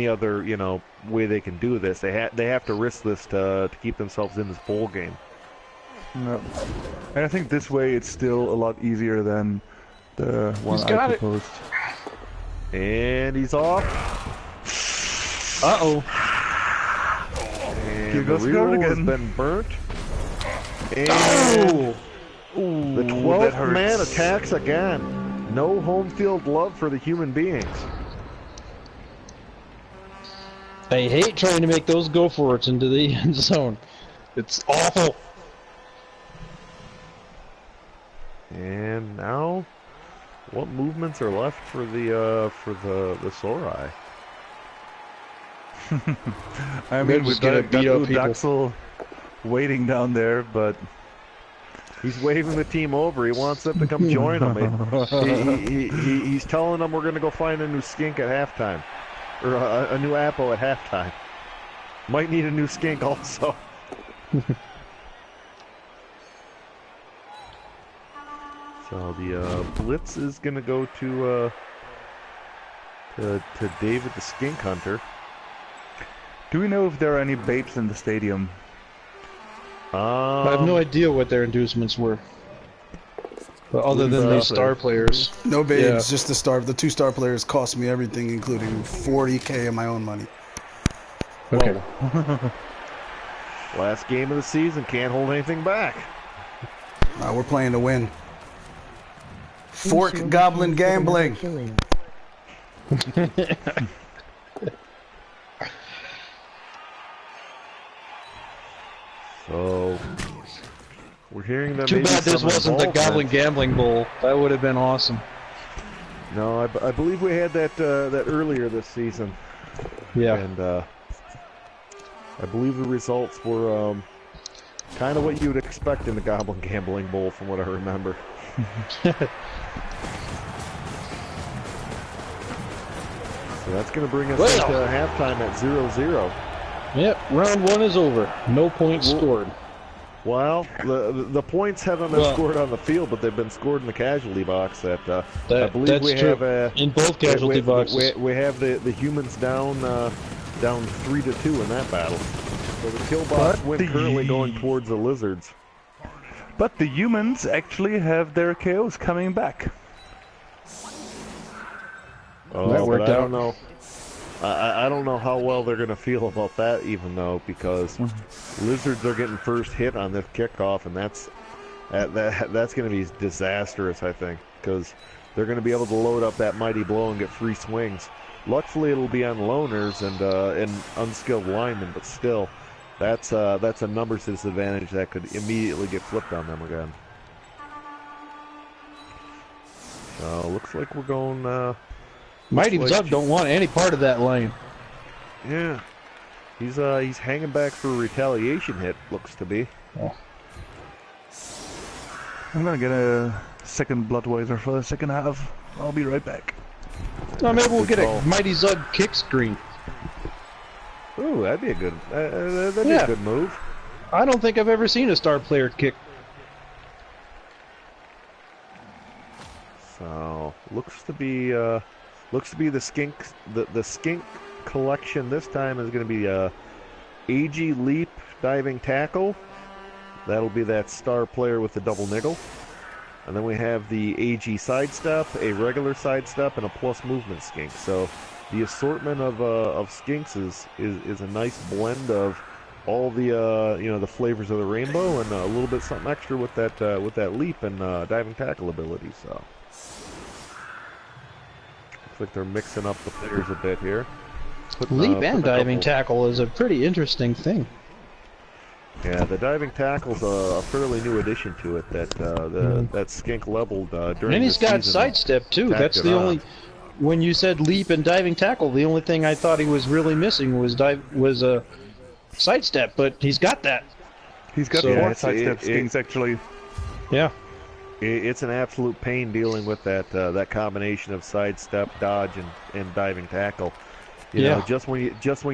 other way they can do this. They have to risk this to keep themselves in this bowl game. No. And I think this way it's still a lot easier than the one I proposed. And he's off. Uh-oh. And the reroll has been burnt. And the 12th man attacks again. No home field love for the human beings. I hate trying to make those go for it into the end zone. It's awful. And now, what movements are left for the Sorai? I mean, we've got Daxel waiting down there, but he's waving the team over. He wants them to come join him. He's telling them we're going to go find a new skink at halftime, or a new Apo at halftime. Might need a new skink also. So the blitz is going to go to David the Skink Hunter. Do we know if there are any babes in the stadium? I have no idea what their inducements were. But other than the star players. No babes, just the star. The 2 star players cost me everything, including $40K of my own money. Okay. Last game of the season, can't hold anything back. We're playing to win. Fork Goblin Gambling. So we're hearing that. Too bad this wasn't the Goblin Gambling Bowl. That would have been awesome. No, I believe we had that earlier this season. Yeah. And I believe the results were kind of what you would expect in the Goblin Gambling Bowl, from what I remember. So that's going to bring us into halftime at 0-0. Yep, round 1 is over. No points scored. Well, the points haven't been scored on the field, but they've been scored in the casualty box. I believe we have in both casualty boxes. We have the humans down 3-2 in that battle. So the kill box went currently going towards the lizards. But the humans actually have their KOs coming back. Oh, that worked out. I don't know. I don't know how well they're going to feel about that, even though, because lizards are getting first hit on this kickoff, and that's going to be disastrous, I think, because they're going to be able to load up that mighty blow and get free swings. Luckily, it'll be on loners and unskilled linemen, but still, that's a numbers disadvantage that could immediately get flipped on them again. So looks like we're going. Mighty Zug don't want any part of that lane. Yeah, he's hanging back for a retaliation hit. Looks to be. Oh. I'm gonna get a second Bloodweiser for the second half. I'll be right back. No, maybe we'll get a Mighty Zug kick screen. Ooh, that'd be a good. That'd be a good move. I don't think I've ever seen a star player kick. So looks to be the skink. The skink collection this time is going to be AG leap diving tackle. That'll be that star player with the double niggle. And then we have the AG sidestep, a regular sidestep, and a plus movement skink. So the assortment of skinks is a nice blend of all the the flavors of the rainbow, and a little bit something extra with that leap and diving tackle ability. So looks like they're mixing up the players a bit here. Leap and diving tackle is a pretty interesting thing. Yeah, the diving tackle's a fairly new addition to it that that skink leveled during the season. And he's got sidestep too. That's the only. when you said leap and diving tackle, the only thing I thought he was really missing was a sidestep, but he's got that. He's got So- four Yeah, sidestep skings actually. Yeah. It's an absolute pain dealing with that combination of sidestep, dodge, and diving tackle. You know, just when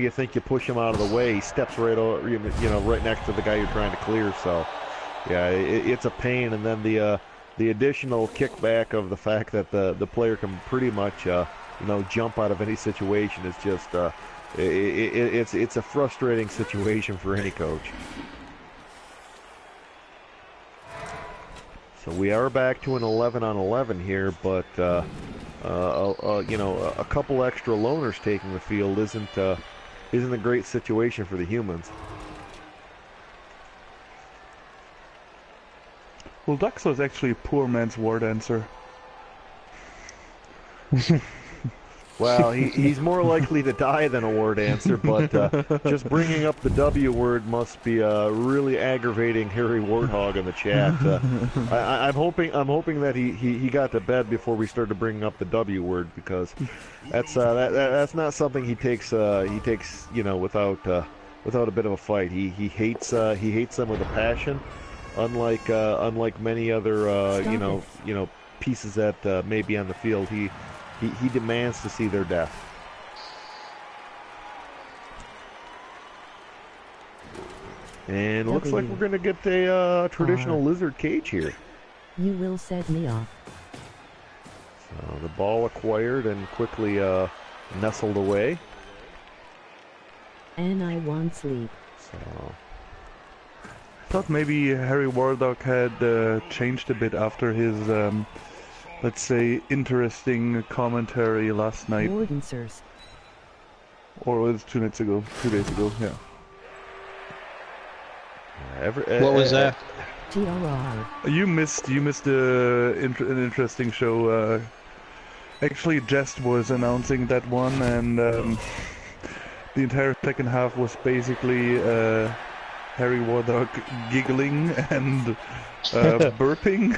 you think you push him out of the way, he steps right over, right next to the guy you're trying to clear. So, yeah, it's a pain. And then the additional kickback of the fact that the player can pretty much jump out of any situation is just it's a frustrating situation for any coach. So we are back to an 11-on-11 here, but a couple extra loners taking the field isn't a great situation for the humans. Well, Duxo is actually a poor man's war dancer. Well, he's more likely to die than a war dancer, but just bringing up the W word must be really aggravating Harry Warthog in the chat. I'm hoping that he got to bed before we started bringing up the W word, because that's not something he takes without a bit of a fight. He hates them with a passion, unlike many other pieces that may be on the field. He demands to see their death. And looks like we're going to get a traditional lizard cage here. You will set me off. So the ball acquired and quickly nestled away. And I want sleep. So I thought maybe Harry Warthog had changed a bit after his let's say, interesting commentary last night. Wardancers. Or was it 2 nights ago? 2 days ago, yeah. What was that? TRR. You missed an interesting show. Actually, Jest was announcing that one, and the entire second half was basically Harry Warthog giggling and burping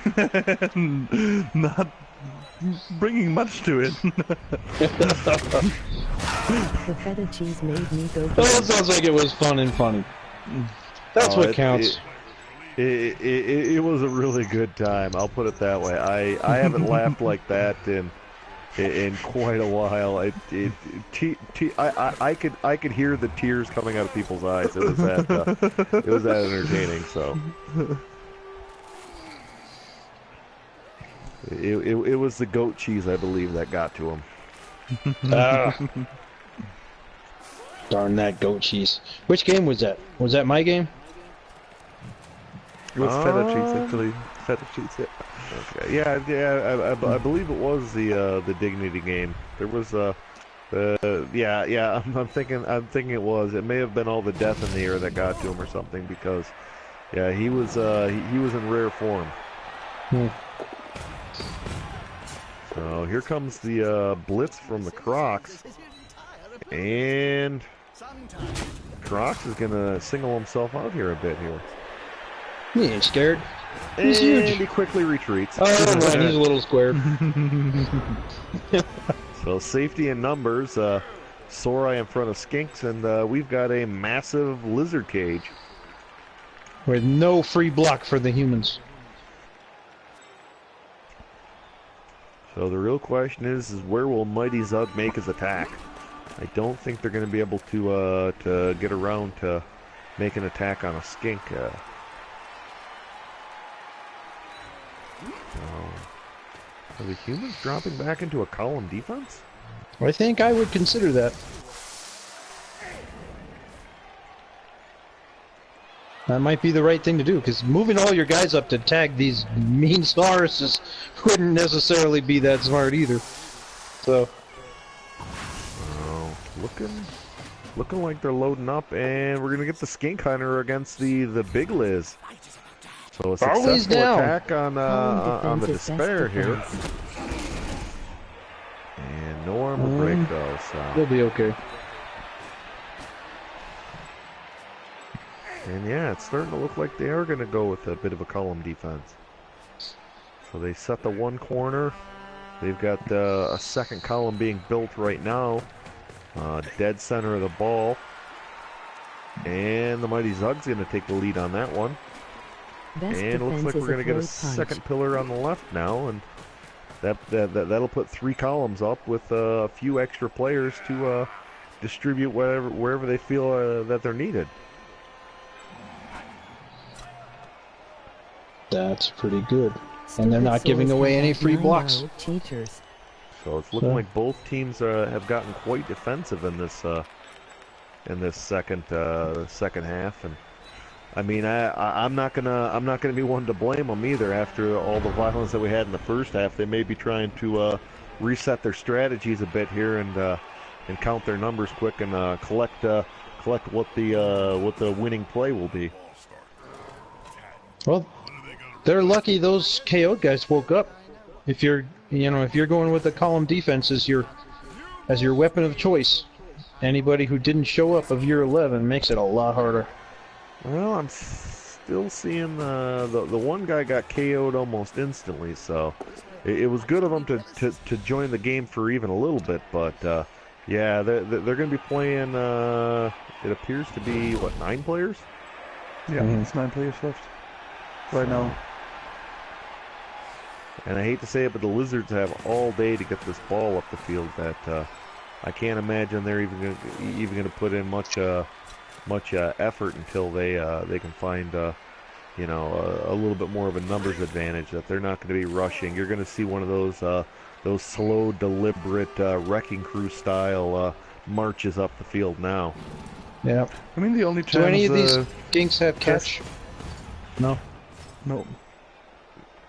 and not bringing much to it. The feta cheese made me go. That sounds like it was fun and funny. That's what counts. It was a really good time. I'll put it that way. I haven't laughed like that in quite a while. I could hear the tears coming out of people's eyes. It was that entertaining. So it was the goat cheese, I believe, that got to him. Darn that goat cheese. Which game was that? Was that my game? It was feta cheese, actually. Feta cheese, yeah. Okay. I believe it was the Dignity game. There was I'm thinking it was. It may have been all the death in the air that got to him or something, because he was in rare form. So here comes the blitz from the Crocs, and Crocs is gonna single himself out here a bit here. He ain't scared. He's huge. And he quickly retreats. Oh, right, he's a little squared. So safety in numbers. Sorai in front of Skinks, and we've got a massive lizard cage. With no free block for the humans. So the real question is where will Mighty Zug make his attack? I don't think they're going to be able to get around to make an attack on a skink. Are the humans dropping back into a column defense? I think I would consider that. That might be the right thing to do, because moving all your guys up to tag these mean Sauruses wouldn't necessarily be that smart either. So, looking like they're loading up, and we're gonna get the Skink Hunter against the Big Liz. So a successful attack on the Despair here, and no armor break though. So they'll be okay. And yeah, it's starting to look like they are going to go with a bit of a column defense. So they set the one corner, They've got a second column being built right now. Dead center of the ball. And the Mighty Zug's going to take the lead on that one. Best And it looks like we're going to get a second pillar on the left now. And that'll put 3 columns up with a few extra players to distribute wherever they feel that they're needed. That's pretty good. And they're not giving away any free blocks. Teachers. So it's looking like both teams have gotten quite defensive in this second half. And I mean, I'm not gonna be one to blame them either. After all the violence that we had in the first half, they may be trying to reset their strategies a bit here and count their numbers quick and collect what the winning play will be. Well, they're lucky those KO guys woke up. If you're going with the column defense as your weapon of choice, anybody who didn't show up of year 11 makes it a lot harder. Well, I'm still seeing the one guy got KO'd almost instantly, so it was good of them to join the game for even a little bit. But yeah, they're going to be playing. It appears to be what, 9 players? Yeah, it's 9 players left right now. And I hate to say it, but the Lizards have all day to get this ball up the field. That I can't imagine they're even going to put in much effort until they can find a little bit more of a numbers advantage. That they're not going to be rushing. You're going to see one of those slow, deliberate wrecking crew style marches up the field now. Yeah. I mean, the only chance. Do any of these skinks have catch? No. No.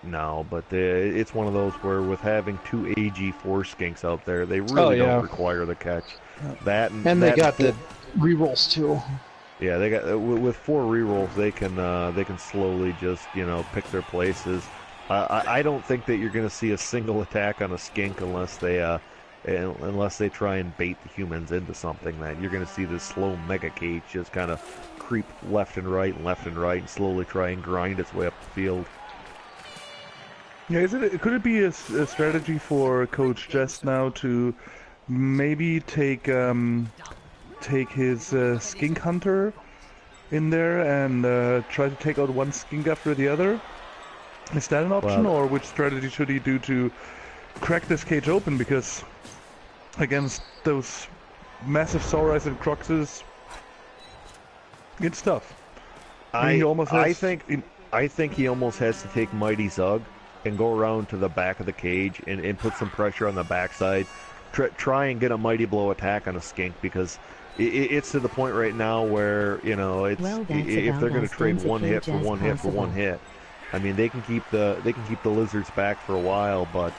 No, but it's one of those where with having 2 AG4 skinks out there, they really don't require the catch. That and they got the rerolls too. Yeah, they got with 4 rerolls, they can slowly just pick their places. I don't think that you're going to see a single attack on a skink unless they try and bait the humans into something. That you're going to see this slow mega cage just kind of creep left and right, and slowly try and grind its way up the field. Yeah, could it be a strategy for Coach Jest now to maybe take his skink hunter in there and try to take out one skink after the other? Is that an option, or which strategy should he do to crack this cage open? Because against those massive Saurais and Croxes, it's tough. I think he almost has to take Mighty Zug and go around to the back of the cage and put some pressure on the backside. Try and get a Mighty Blow attack on a skink, because it's to the point right now where if they're going to trade one hit for one hit, I mean they can keep the Lizards back for a while, but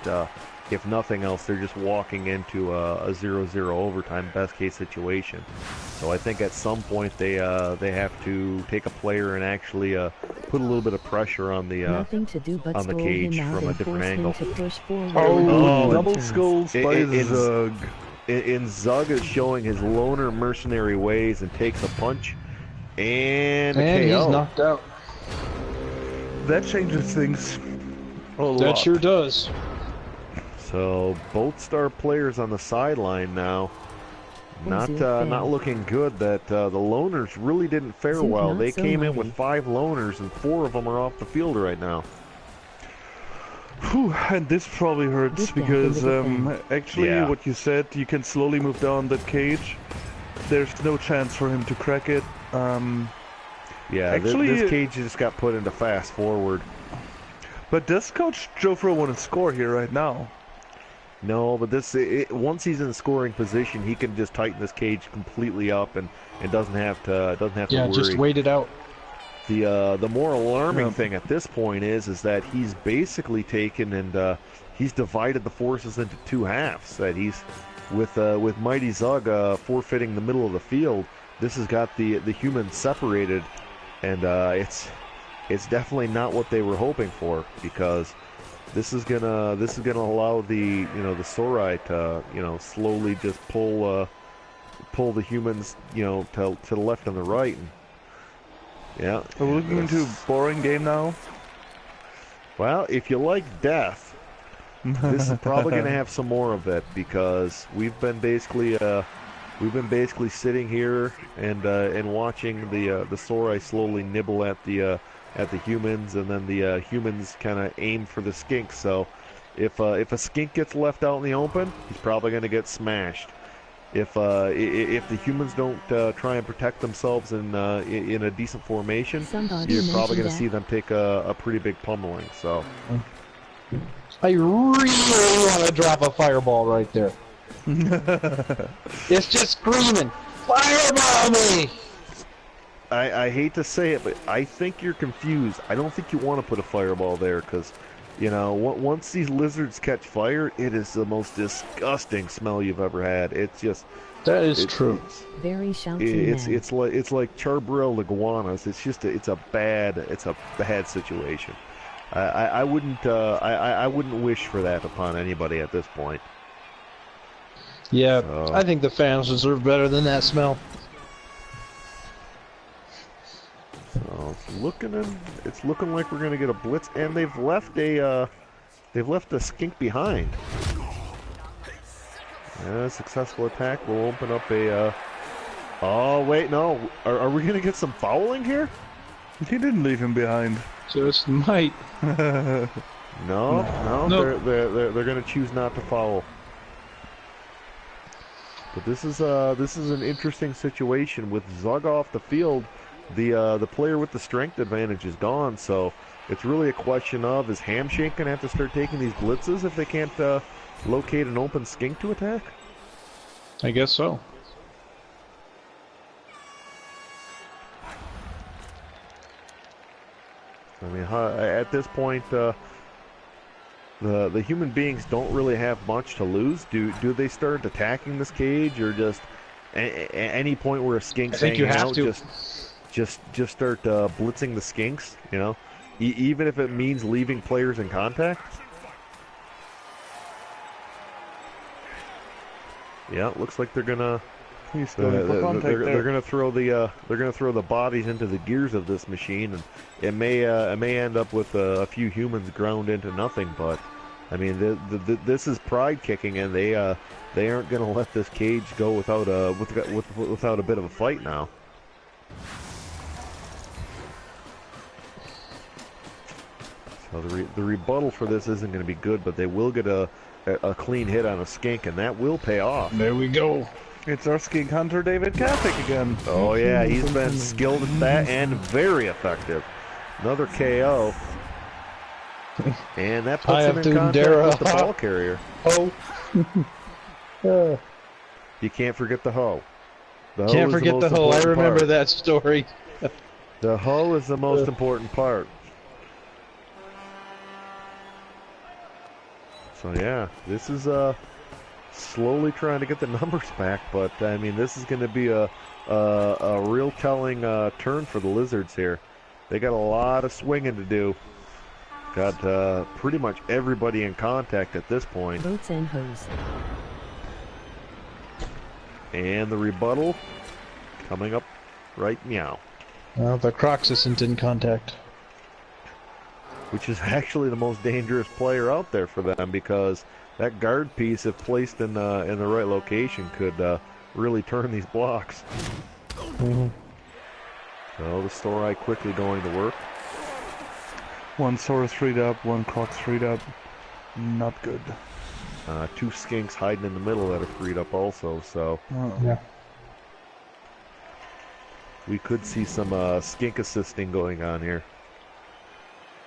if nothing else, they're just walking into a 0-0 overtime best case situation. So I think at some point they have to take a player and actually put a little bit of pressure on the cage from a different angle. Double skulls by Zug. Zug is showing his loner mercenary ways and takes a punch and a KO. He's knocked out. That changes things a lot. That sure does. So both star players on the sideline now. Not looking good. That the loners really didn't fare well. They came in with 5 loners, and 4 of them are off the field right now. Whew, and this probably hurts because actually what you said, you can slowly move down that cage. There's no chance for him to crack it. Actually, this cage just got put into fast forward. But does Coach Jofro want to score here right now? No, but once he's in scoring position, he can just tighten this cage completely up and doesn't have to worry. Yeah, just wait it out. The more alarming thing at this point is that he's basically taken and he's divided the forces into 2 halves. That he's with Mighty Zug forfeiting the middle of the field. This has got the humans separated, and it's definitely not what they were hoping for, because this is gonna allow the Saurai to slowly just pull the humans to the left and the right. And, yeah. Are we looking into a boring game now? Well, if you like death, This is probably going to have some more of it because we've been basically sitting here and watching the Sorai slowly nibble at the humans, and then the humans kind of aim for the skink. So if a skink gets left out in the open, he's probably going to get smashed. If the humans don't try and protect themselves in a decent formation, you're probably going to see them take a pretty big pummeling. So I really want to drop a fireball right there. It's just screaming, fireball me! I hate to say it, but I think you're confused. I don't think you want to put a fireball there because, you know, once these lizards catch fire, it is the most disgusting smell you've ever had. It's just that is true. Very shouty. It's like charbroiled iguanas. It's just it's a bad situation. I wouldn't wish for that upon anybody at this point. Yeah, So, I think the fans deserve better than that smell. so it's looking like we're gonna get a blitz, and they've left a skink behind. Successful attack will open up a. Oh wait, no. Are we gonna get some fouling here? He didn't leave him behind. Just might. No. Nope. They're gonna choose not to foul. But this is an interesting situation with Zug off the field. The player with the strength advantage is gone, so it's really a question of, is Hamshake gonna have to start taking these blitzes if they can't locate an open skink to attack? I guess so. I mean, at this point, the human beings don't really have much to lose. Do they start attacking this cage, or just any point where a skink's hanging out, just start blitzing the skinks? You know, even if it means leaving players in contact. Yeah, it looks like they're gonna. They're gonna throw the bodies into the gears of this machine, and it may end up with a few humans ground into nothing. But I mean, this is pride kicking, and they aren't gonna let this cage go without a bit of a fight now. So the rebuttal for this isn't going to be good, but they will get a clean hit on a skink, and that will pay off. There we go. It's our skink hunter, David Kathik, again. Oh yeah, he's been skilled at that and very effective. Another KO. And that puts him in contact with the ball carrier. Oh. You can't forget the hoe. Can't forget the hoe. I remember that story. The hoe is the most important part. So yeah, this is slowly trying to get the numbers back, but I mean, this is going to be a real telling turn for the Lizards here. They got a lot of swinging to do. Got pretty much everybody in contact at this point. Boats and hose. And the rebuttal coming up right now. Well, the Crocs isn't in contact. Which is actually the most dangerous player out there for them, because that guard piece, if placed in the right location, could really turn these blocks. Mm-hmm. So the Sorai quickly going to work. One Saurus freed up, one Crocs freed up. Not good. Two skinks hiding in the middle that are freed up also, so Yeah. we could see some skink assisting going on here.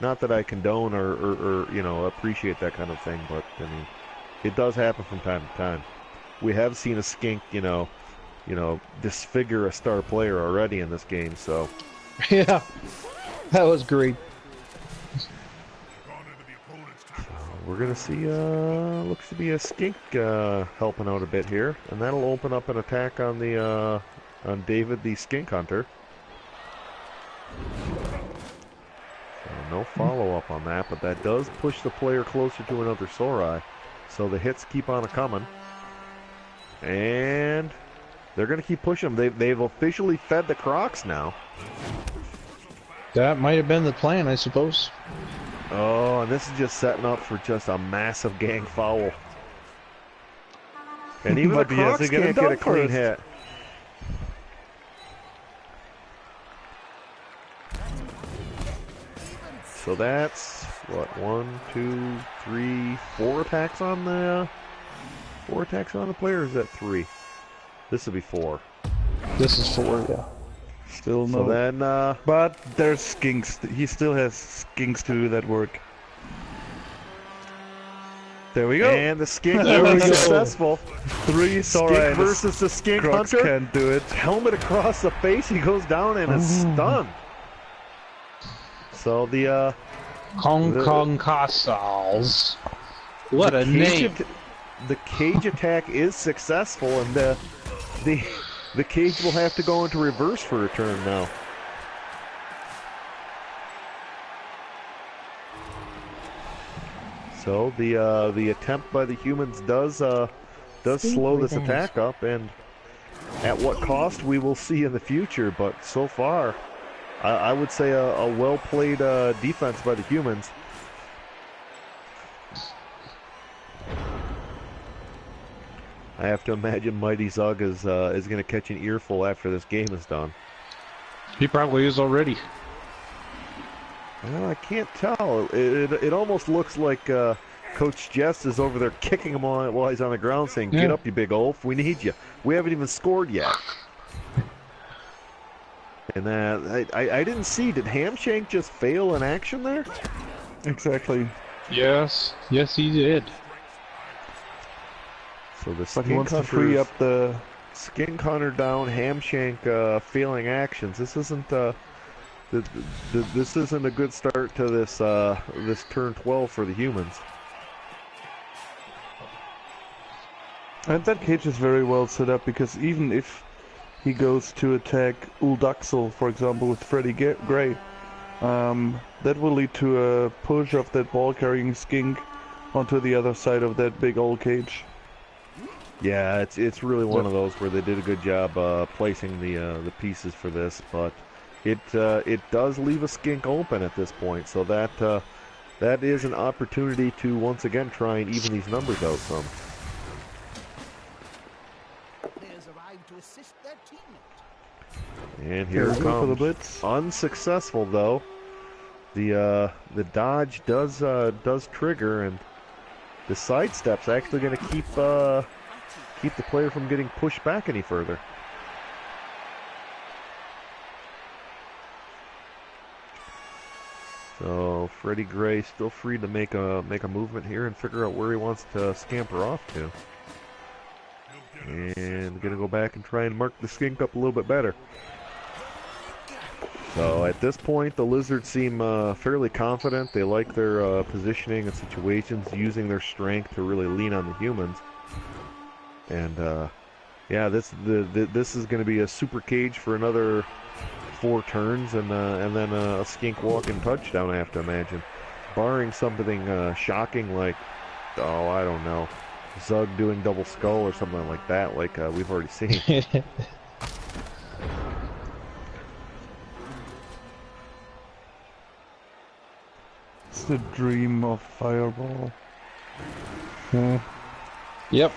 Not that I condone or you know, appreciate that kind of thing, but I mean, it does happen from time to time. We have seen a skink, you know, disfigure a star player already in this game, so. Yeah, that was great. We're gonna see, looks to be a skink helping out a bit here, and that'll open up an attack on the on David the skink hunter. No follow-up on that, but that does push the player closer to another Sorai. So the hits keep on coming. And they're going to keep pushing them. They've officially fed the Crocs now. That might have been the plan, I suppose. Oh, and this is just setting up for just a massive gang foul. And even the Crocs can't get a clean hit. So that's what, 1, 2, 3, 4 attacks on the player. Or is that 3? This will be 4. This is 4, yeah. Still no. So then, but there's skinks. He still has skinks to do that work. There we go. And the skink was successful. 3 skink versus the skink Crocs hunter. Can't do it. Helmet across the face. He goes down and is stunned. So the Kong Castles. What a name! The cage attack is successful, and the cage will have to go into reverse for a turn now. So the attempt by the humans does slow this attack up, and at what cost we will see in the future. But so far, I would say a well played defense by the humans. I have to imagine Mighty Zug is going to catch an earful after this game is done. He probably is already. Well, I can't tell. It almost looks like Coach Jest is over there kicking him on while he's on the ground, saying, "Get up, you big oaf! We need you. We haven't even scored yet." And I didn't see. Did Hamshank just fail in action there? Exactly. Yes, he did. So the But he wants to free up the Skink Hunter down, Hamshank failing actions. This isn't this isn't a good start to this this turn 12 for the humans. And that cage is very well set up, because even if he goes to attack Uldaxel, for example, with Freddy Gray, that will lead to a push of that ball-carrying skink onto the other side of that big old cage. Yeah, it's really one of those where they did a good job placing the pieces for this, but it does leave a skink open at this point, so that is an opportunity to once again try and even these numbers out some. And here it comes. For the blitz. Unsuccessful though. The dodge does trigger, and the sidestep's actually going to keep the player from getting pushed back any further. So Freddy Gray still free to make a movement here and figure out where he wants to scamper off to. And gonna go back and try and mark the skink up a little bit better. So at this point, the Lizards seem fairly confident. They like their positioning and situations, using their strength to really lean on the humans. And yeah, this is going to be a super cage for another 4 turns, and then a skink walking touchdown, I have to imagine, barring something shocking like, oh, I don't know, Zug doing double skull or something like that, like we've already seen. It's the dream of Fireball. Yep.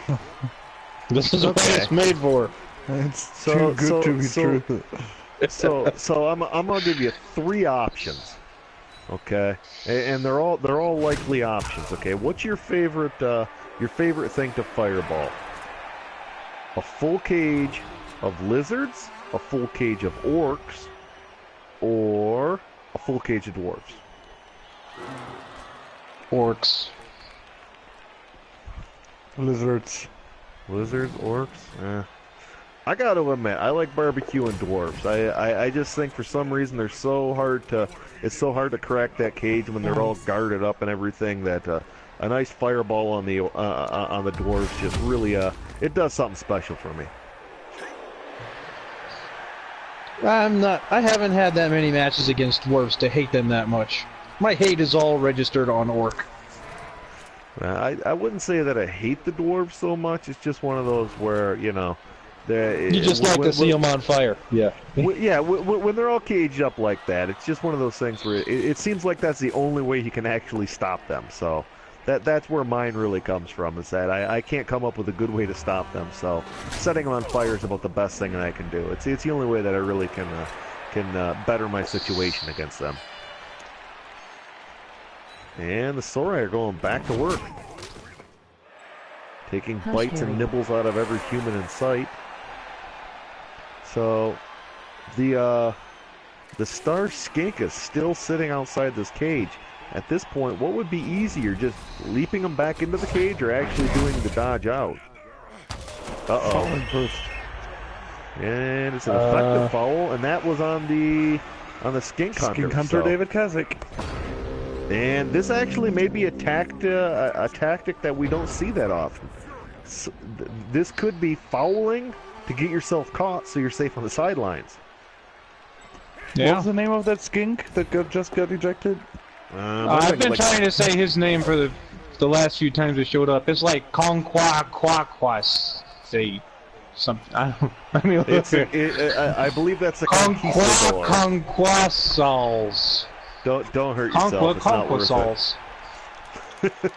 This is what it's made for. It's too good to be true. So I'm gonna give you 3 options, okay? And they're all likely options, okay? What's your favorite thing to fireball? A full cage of lizards, a full cage of orcs, or a full cage of dwarves? Orcs. Lizards. Lizards, orcs. I got to admit, I like barbecue and dwarves. I just think for some reason it's so hard to crack that cage when they're all guarded up and everything, that a nice fireball on the dwarves just really it does something special for me. I haven't had that many matches against dwarves to hate them that much. My hate is all registered on orc. I wouldn't say that I hate the dwarves so much. It's just one of those where, you know, You just like to see them on fire. Yeah. Yeah, when they're all caged up like that, it's just one of those things where it seems like that's the only way you can actually stop them. So that's where mine really comes from, is that I can't come up with a good way to stop them. So setting them on fire is about the best thing that I can do. It's the only way that I really can better my situation against them. And the Sora are going back to work, taking bites and nibbles out of every human in sight. So the star skink is still sitting outside this cage. At this point, what would be easier, just leaping him back into the cage or actually doing the dodge out? Uh-oh. And it's an effective foul, and that was on the skink hunter. Skink hunter, so. David Kazik. And this actually may be a tactic that we don't see that often. So, this could be fouling to get yourself caught so you're safe on the sidelines. Yeah. What was the name of that skink that just got ejected? I've been trying to say his name for the last few times it showed up. It's like Conquas. Say something. I believe that's the Conquistador. Conquasals. Don't hurt yourself. It's not worth it.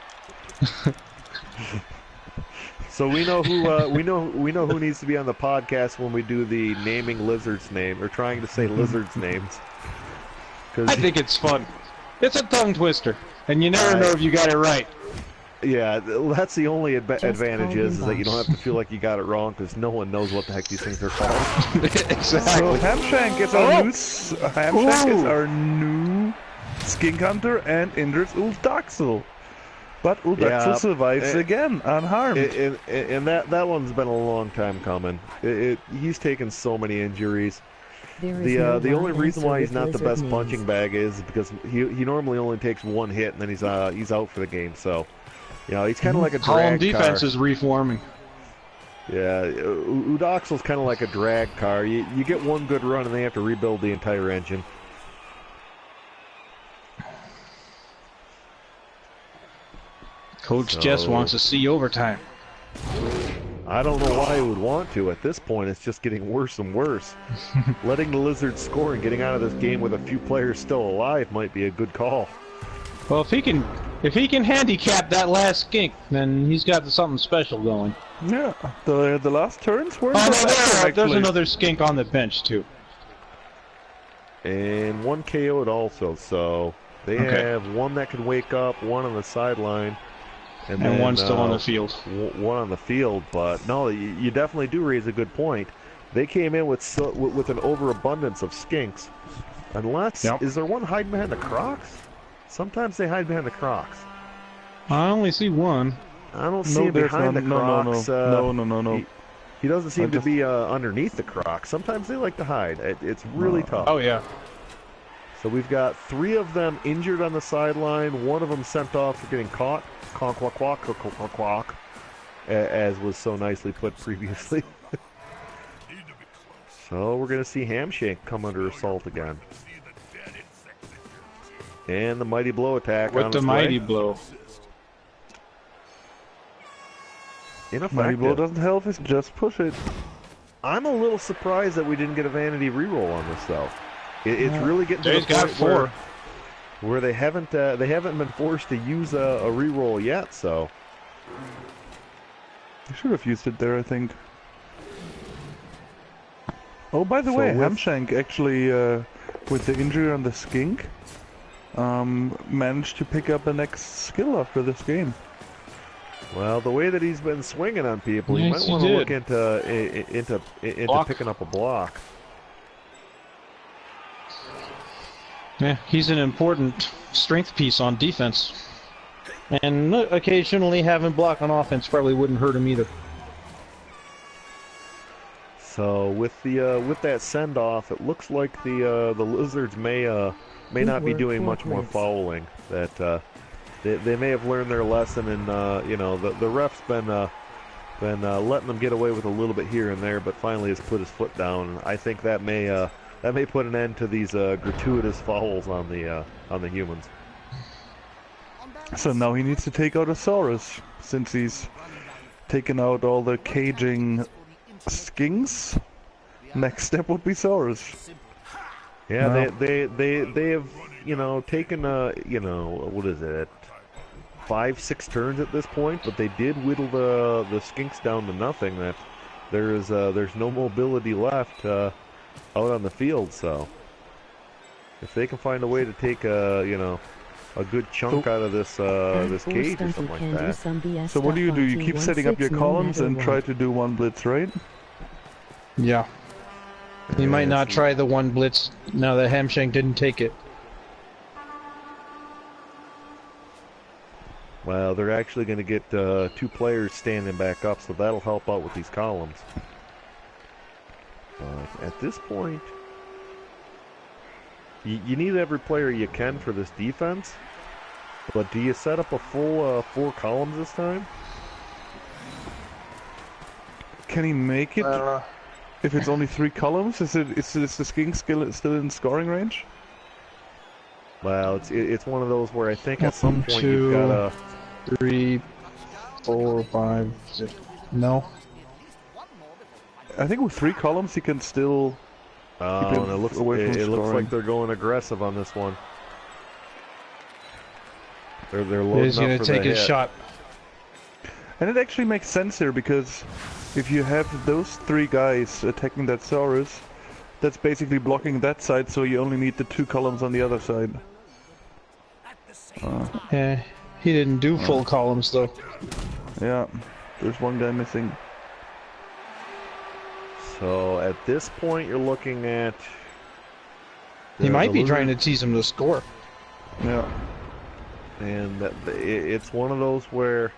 So we know who needs to be on the podcast when we do the naming lizards' name, or trying to say lizards' names. I think it's fun. It's a tongue twister, and you never know if you got it right. Yeah, that's the only advantage is that you don't have to feel like you got it wrong, because no one knows what the heck these things are called. Exactly. So Hamshank is our new skink hunter and injures Uldaxel. But Uldaxel survives again, unharmed. And that one's been a long time coming. He's taken so many injuries. The only reason why he's not the best punching bag is because he normally only takes one hit and then he's out for the game. So, he's kind of like a drag Column defense car. is reforming. Yeah, Udoxel's kind of like a drag car. You get one good run and they have to rebuild the entire engine. Coach Jest wants to see overtime. I don't know why he would want to. At this point, it's just getting worse and worse. Letting the Lizards score and getting out of this game with a few players still alive might be a good call. Well, if he can handicap that last skink, then he's got something special going. Yeah, the last turns were. There's another skink on the bench too. And one KO'd also, so they have one that can wake up, one on the sideline. And then, one still on the field. One on the field, but no, you definitely do raise a good point. They came in with an overabundance of skinks. Unless, is there one hiding behind the Crocs? Sometimes they hide behind the Crocs. I only see one. I don't see him behind the Crocs. No. He doesn't seem to be underneath the Crocs. Sometimes they like to hide. It's really tough. Oh, yeah. So we've got 3 of them injured on the sideline, one of them sent off for getting caught. Quack, as was so nicely put previously. So we're going to see Hamshank come under assault again. And the Mighty Blow attack with the Mighty Blow. Ineffective. Mighty Blow doesn't help, it's just push it. I'm a little surprised that we didn't get a Vanity reroll on this, though. It's really getting to the point 4. where they haven't been forced to use a reroll yet, so. You should have used it there, I think. Oh, by the way, Hamshank actually, with the injury on the skink, managed to pick up the next skill after this game. Well, the way that he's been swinging on people, he might want to look into picking up a block. Yeah, he's an important strength piece on defense. And occasionally having block on offense probably wouldn't hurt him either. So with that send off, it looks like the Lizards may not be doing much more fouling. That they may have learned their lesson, and the ref's been letting them get away with a little bit here and there, but finally has put his foot down. I think that may put an end to these gratuitous fouls on the humans. So now he needs to take out a Saurus, since he's taken out all the caging Skinks. Next step would be Seers. Yeah, No. they have, you know, taken, you know, what is it, 5-6 turns at this point, but they did whittle the Skinks down to nothing. That there's no mobility left out on the field, so if they can find a way to take you know, a good chunk out of this this cage or something like that. So what do? You keep setting up your columns and try to do one blitz, right? Yeah. You might not try the one blitz now that Hamshank didn't take it. Well, they're actually going to get 2 players standing back up, so that'll help out with these columns. At this point, you need every player you can for this defense, but do you set up a full 4 columns this time? Can he make it? If it's only 3 columns, is the Skink still in scoring range? Well, it's one of those where I think at some point you've got 3, 4, 5, 6. No. I think with 3 columns he can still. Oh, and it looks like they're going aggressive on this one. They're loading He's going up to for take the his hit. shot. And it actually makes sense here because if you have those 3 guys attacking that Saurus, that's basically blocking that side, so you only need the 2 columns on the other side. Yeah, he didn't do full columns though. Yeah, there's 1 guy missing. So at this point, you're looking at. He might be trying to tease him to score. Yeah. And it's one of those where,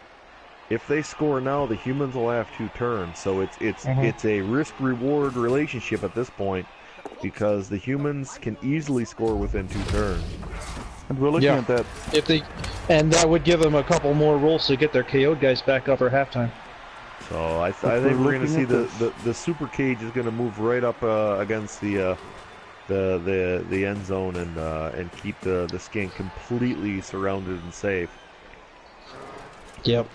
if they score now, the humans will have 2 turns. So it's a risk-reward relationship at this point, because the humans can easily score within 2 turns. And we're looking at that. And that would give them a couple more rolls to get their KO'd guys back up for halftime. So I think we're going to see the super cage is going to move right up against the end zone and keep the Skink completely surrounded and safe. Yep.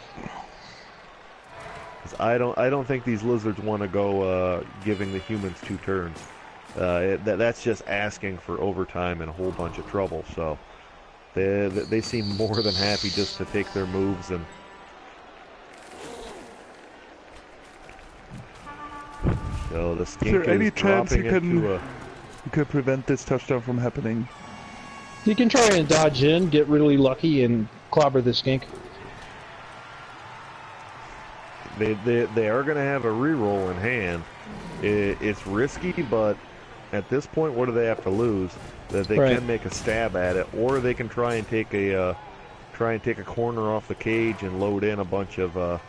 'Cause I don't think these lizards want to go giving the humans 2 turns. That's just asking for overtime and a whole bunch of trouble. So they seem more than happy just to take their moves and. So the Skink is there any chance dropping you could prevent this touchdown from happening? You can try and dodge in, get really lucky, and clobber the Skink. They are going to have a reroll in hand. It's risky, but at this point, what do they have to lose? That they can make a stab at it, or they can try and take a corner off the cage and load in a bunch of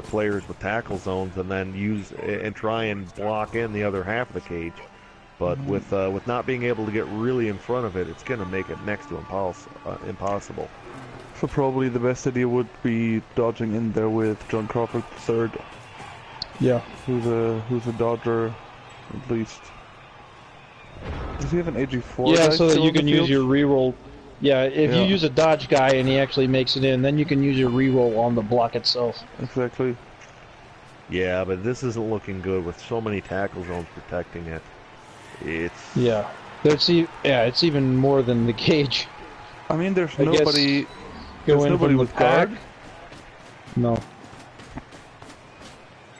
players with tackle zones, and then try and block in the other half of the cage. But with not being able to get really in front of it, it's going to make it next to impossible. So probably the best idea would be dodging in there with John Crawford III. Yeah. Who's a dodger, at least. Does he have an AG4? Yeah, guy so that still you on the can use field? your reroll. Yeah, if you use a dodge guy and he actually makes it in, then you can use your reroll on the block itself. Exactly. Yeah, but this isn't looking good with so many tackle zones protecting it. It's even more than the cage. I mean, there's I nobody. guess There's going nobody from the with pack. guard. No.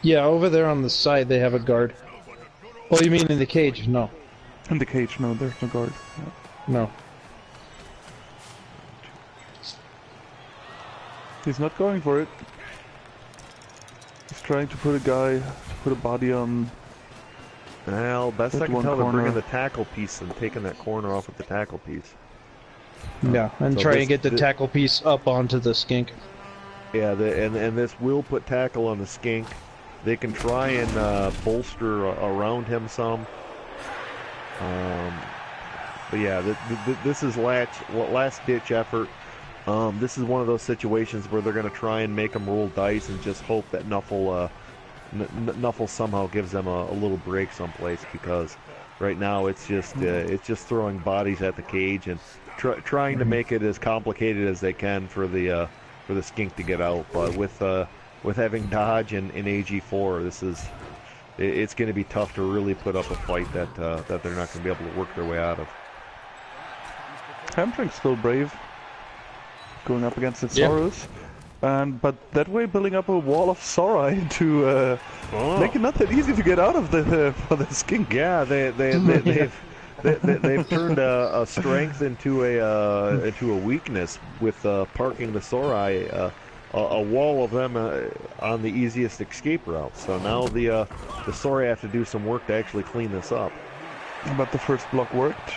Yeah, over there on the side they have a guard. Oh, you mean in the cage? No. In the cage, no, there's no guard. No. He's not going for it. He's trying to put a body on. Well, best That I can one tell, they're bringing corner. the tackle piece and taking that corner off with the tackle piece. Yeah, and So try this- and get the thi- tackle piece up onto the Skink. Yeah, and this will put tackle on the Skink. They can try and bolster around him some. But yeah, this is last ditch effort. This is one of those situations where they're going to try and make them roll dice and just hope that Nuffle somehow gives them a little break someplace, because right now it's just throwing bodies at the cage and trying to make it as complicated as they can for the Skink to get out. But with with having dodge and AG4. It's going to be tough to really put up a fight that they're not going to be able to work their way out of. Hamstring's still brave, going up against the Soros. But that way building up a wall of Sorai to make it not that easy to get out of for the skink. Yeah, they've turned a strength into a weakness with parking the Sorai, a wall of them on the easiest escape route. So now the Sorai have to do some work to actually clean this up. But the first block worked.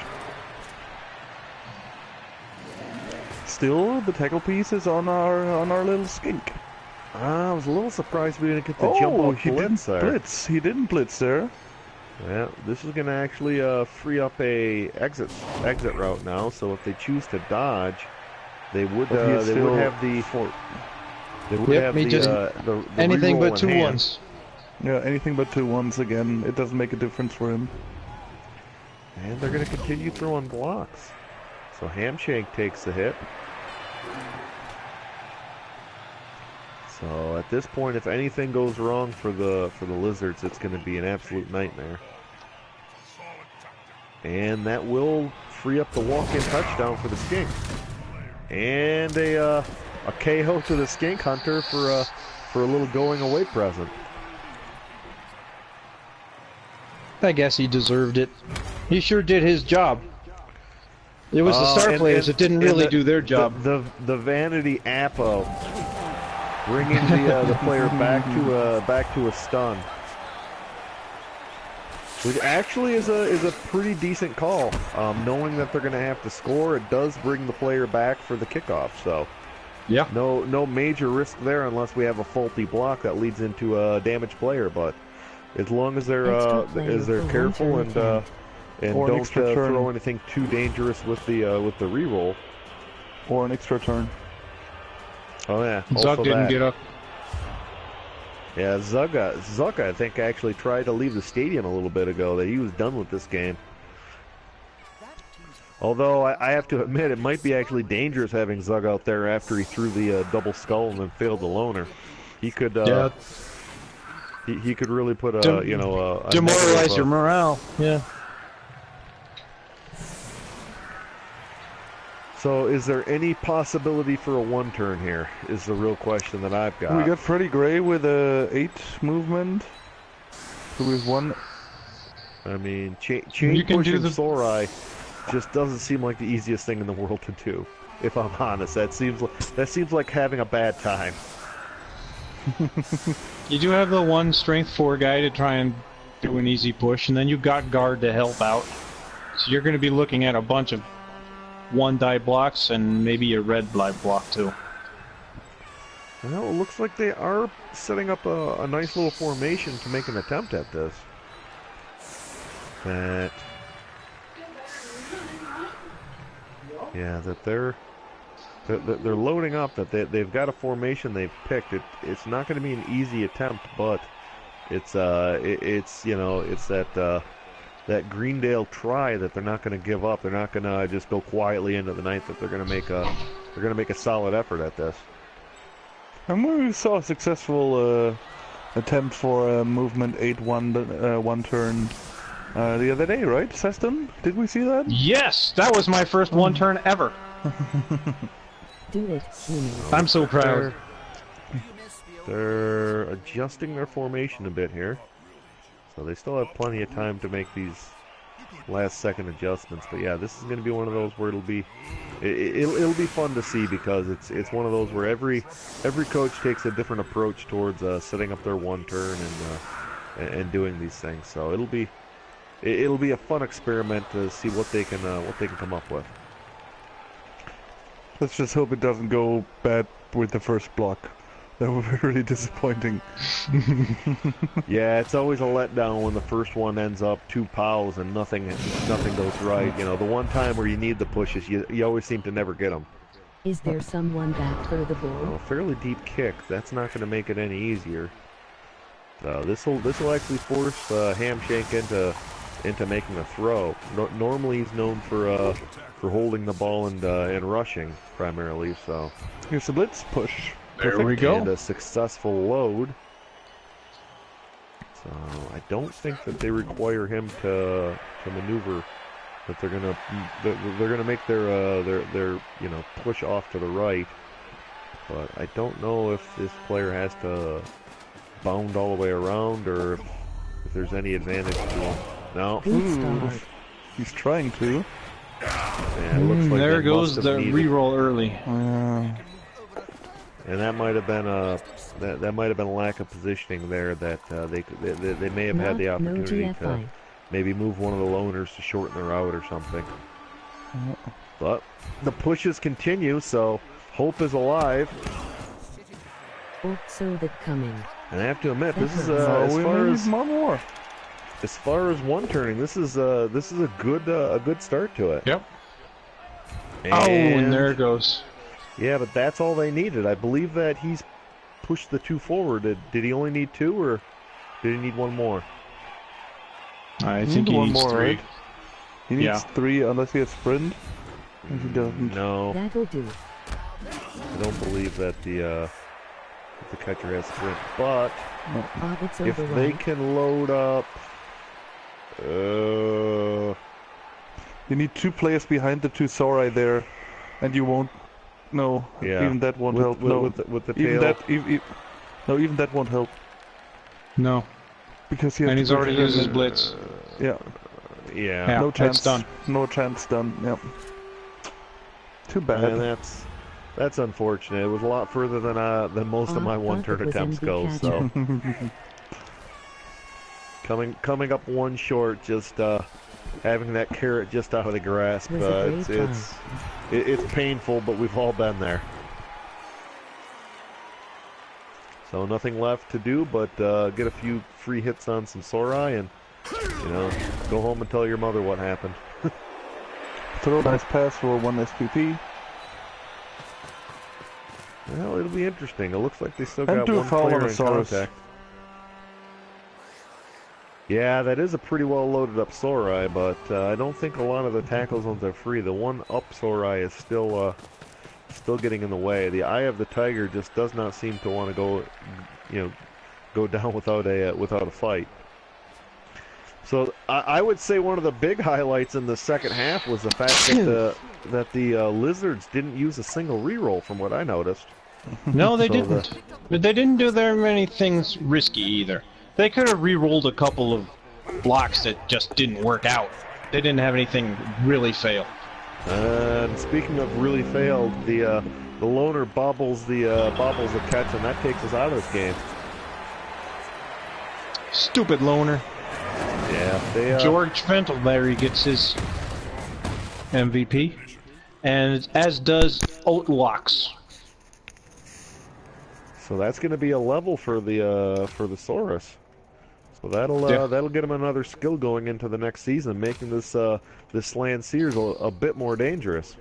Still, the tackle piece is on our little skink. I was a little surprised we didn't get the jump off blitz there. Blitz. He didn't blitz there. Yeah, this is going to actually free up a exit route now. So if they choose to dodge, they would have the anything but 2 1. 1s. Yeah, anything but 2 1s again. It doesn't make a difference for him. And they're going to continue throwing blocks. So Hamshank takes the hit. So at this point, if anything goes wrong for the Lizards, it's going to be an absolute nightmare. And that will free up the walk-in touchdown for the Skink. And a KO to the Skink Hunter for a little going-away present. I guess he deserved it. He sure did his job. It was the star players that didn't really do their job. The Vanity Appo bringing the player back to a stun, which actually is a pretty decent call. Knowing that they're going to have to score, it does bring the player back for the kickoff. So yeah, no major risk there unless we have a faulty block that leads into a damaged player. But as long as they're careful and don't throw anything too dangerous with the reroll. Or an extra turn. Oh yeah, Zug didn't get up. Yeah, Zug I think actually tried to leave the stadium a little bit ago. That he was done with this game. Although I have to admit, it might be actually dangerous having Zug out there after he threw the double skull and then failed the loner. He could he could really put a demoralize your morale. Yeah. So is there any possibility for a one turn here is the real question that I've got. We got Freddie Gray with a 8 movement. So we have 1. I mean, chain pushing Sorai just doesn't seem like the easiest thing in the world to do. If I'm honest, that seems like having a bad time. You do have the 1 strength 4 guy to try and do an easy push, and then you've got guard to help out. So you're going to be looking at a bunch of 1 die blocks and maybe a red blind block too. Well, it looks like they are setting up a nice little formation to make an attempt at this. That they're loading up. That they've got a formation they've picked. It's not going to be an easy attempt, but it's that Greendale try that they're not going to give up. They're not going to just go quietly into the ninth. That they're going to make a solid effort at this. And we saw a successful attempt for a movement 8-1 one turn the other day, right, Sestonn? Did we see that? Yes, that was my first 1 turn ever. Do it. I'm so proud. They're adjusting their formation a bit here. So they still have plenty of time to make these last-second adjustments. But yeah, this is going to be one of those where it'll be fun to see because it's one of those where every coach takes a different approach towards setting up their 1 turn and doing these things. So it'll be a fun experiment to see what they can come up with. Let's just hope it doesn't go bad with the first block. That would be really disappointing. Yeah, it's always a letdown when the first one ends up 2 pows and nothing goes right. You know, the one time where you need the pushes, you always seem to never get them. Is there someone back for the ball? Well, fairly deep kick. That's not going to make it any easier. This will actually force Hamshank into making a throw. Normally he's known for holding the ball and rushing primarily. So here's the blitz push. There we go. And a successful load. So I don't think that they require him to maneuver. That they're gonna make their push off to the right. But I don't know if this player has to bound all the way around or if there's any advantage to him. No. He's trying to. Yeah, it looks like there goes the reroll early. And that might have been that might have been a lack of positioning there. That they may have had the opportunity to maybe move one of the loners to shorten the route or something. But the pushes continue, so hope is alive. Also the coming. And I have to admit, this is as far as one turning, this is a good start to it. Yep. And there it goes. Yeah, but that's all they needed. I believe that he's pushed the 2 forward. Did he only need 2, or did he need 1 more? I think he needs 3. Right? He needs 3 unless he has sprint. If he doesn't. No. That'll do. I don't believe that the catcher has sprint. But if they can load up, you need 2 players behind the 2 Sorai there, and you won't. No, even that won't help. With the even tail. even that won't help. No, because he's already used his blitz. Yeah. No chance. Done. No chance done. Yep. Too bad. And that's unfortunate. It was a lot further than most of my one-turn attempts go. So coming up 1 short, just having that carrot just out of the grasp. It's painful, but we've all been there. So nothing left to do but get a few free hits on some Sorai and go home and tell your mother what happened. Throw a nice pass for 1 SPP. Well, it'll be interesting. It looks like they still got do 1 foul player on in the Saurus. contact. Yeah, that is a pretty well loaded up Sorai, but I don't think a lot of the tackle zones are free. The one up Sorai is still getting in the way. The Eye of the Tiger just does not seem to want to go down without a fight. So I would say one of the big highlights in the second half was the fact that the Lizards didn't use a single reroll, from what I noticed. No, they didn't. But they didn't do very many things risky either. They could have re-rolled a couple of blocks that just didn't work out. They didn't have anything really fail. And speaking of really failed, the loner bobbles the catch, and that takes us out of this game. Stupid loner. Yeah, George Ventelberry gets his MVP, and as does Oatlocks. So that's going to be a level for the Saurus. So that'll get him another skill going into the next season, making this Slaan Seers a bit more dangerous.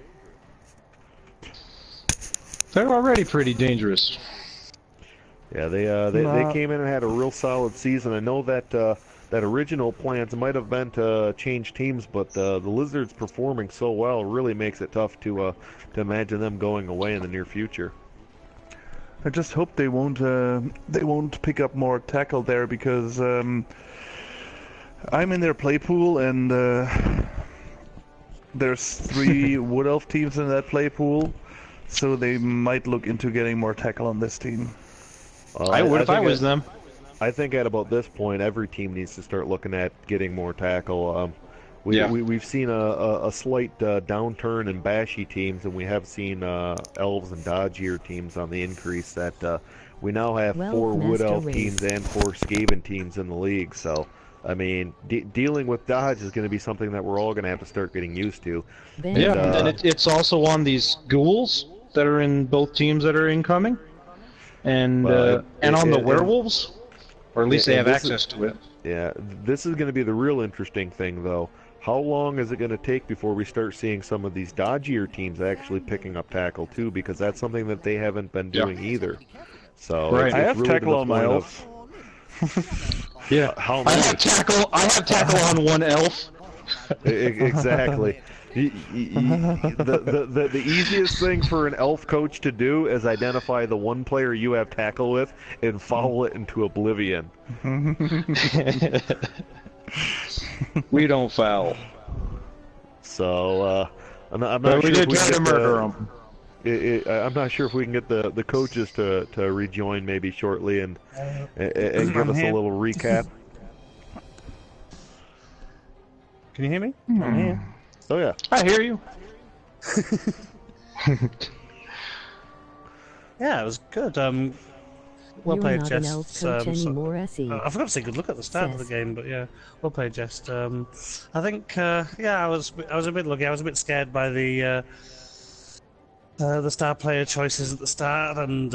They're already pretty dangerous. Yeah, they came in and had a real solid season. I know that that original plans might have been to change teams, but the Lizards performing so well really makes it tough to imagine them going away in the near future. I just hope they won't pick up more tackle there, because I'm in their play pool, and there's 3 Wood Elf teams in that play pool, so they might look into getting more tackle on this team. I would if I was them. I think at about this point, every team needs to start looking at getting more tackle. We've seen a slight downturn in bashy teams, and we have seen elves and dodgier teams on the increase. That we now have 4 Wood Elf teams and 4 Skaven teams in the league. So, I mean, dealing with dodge is going to be something that we're all going to have to start getting used to. And it's also on these ghouls that are in both teams that are incoming, and on the werewolves, or at least they have access to it. Yeah, this is going to be the real interesting thing, though. How long is it going to take before we start seeing some of these dodgier teams actually picking up tackle too? Because that's something that they haven't been doing either. So right. I have really tackle on my elf. Yeah, how many? I have tackle on 1 elf. Exactly. The easiest thing for an elf coach to do is identify the one player you have tackle with and foul it into oblivion. We don't foul. So I'm not we sure did if we try to can murder him. I'm not sure if we can get the coaches to rejoin maybe shortly and give us a little recap. Can you hear me? I'm here. Oh yeah. I hear you. Yeah, it was good. Well You're played, not an Jest. elf coach anymore, SE. I forgot to say good luck at the start of the Says. game, but yeah, well played, Jest. I think, yeah, I was a bit lucky. I was a bit scared by the star player choices at the start, and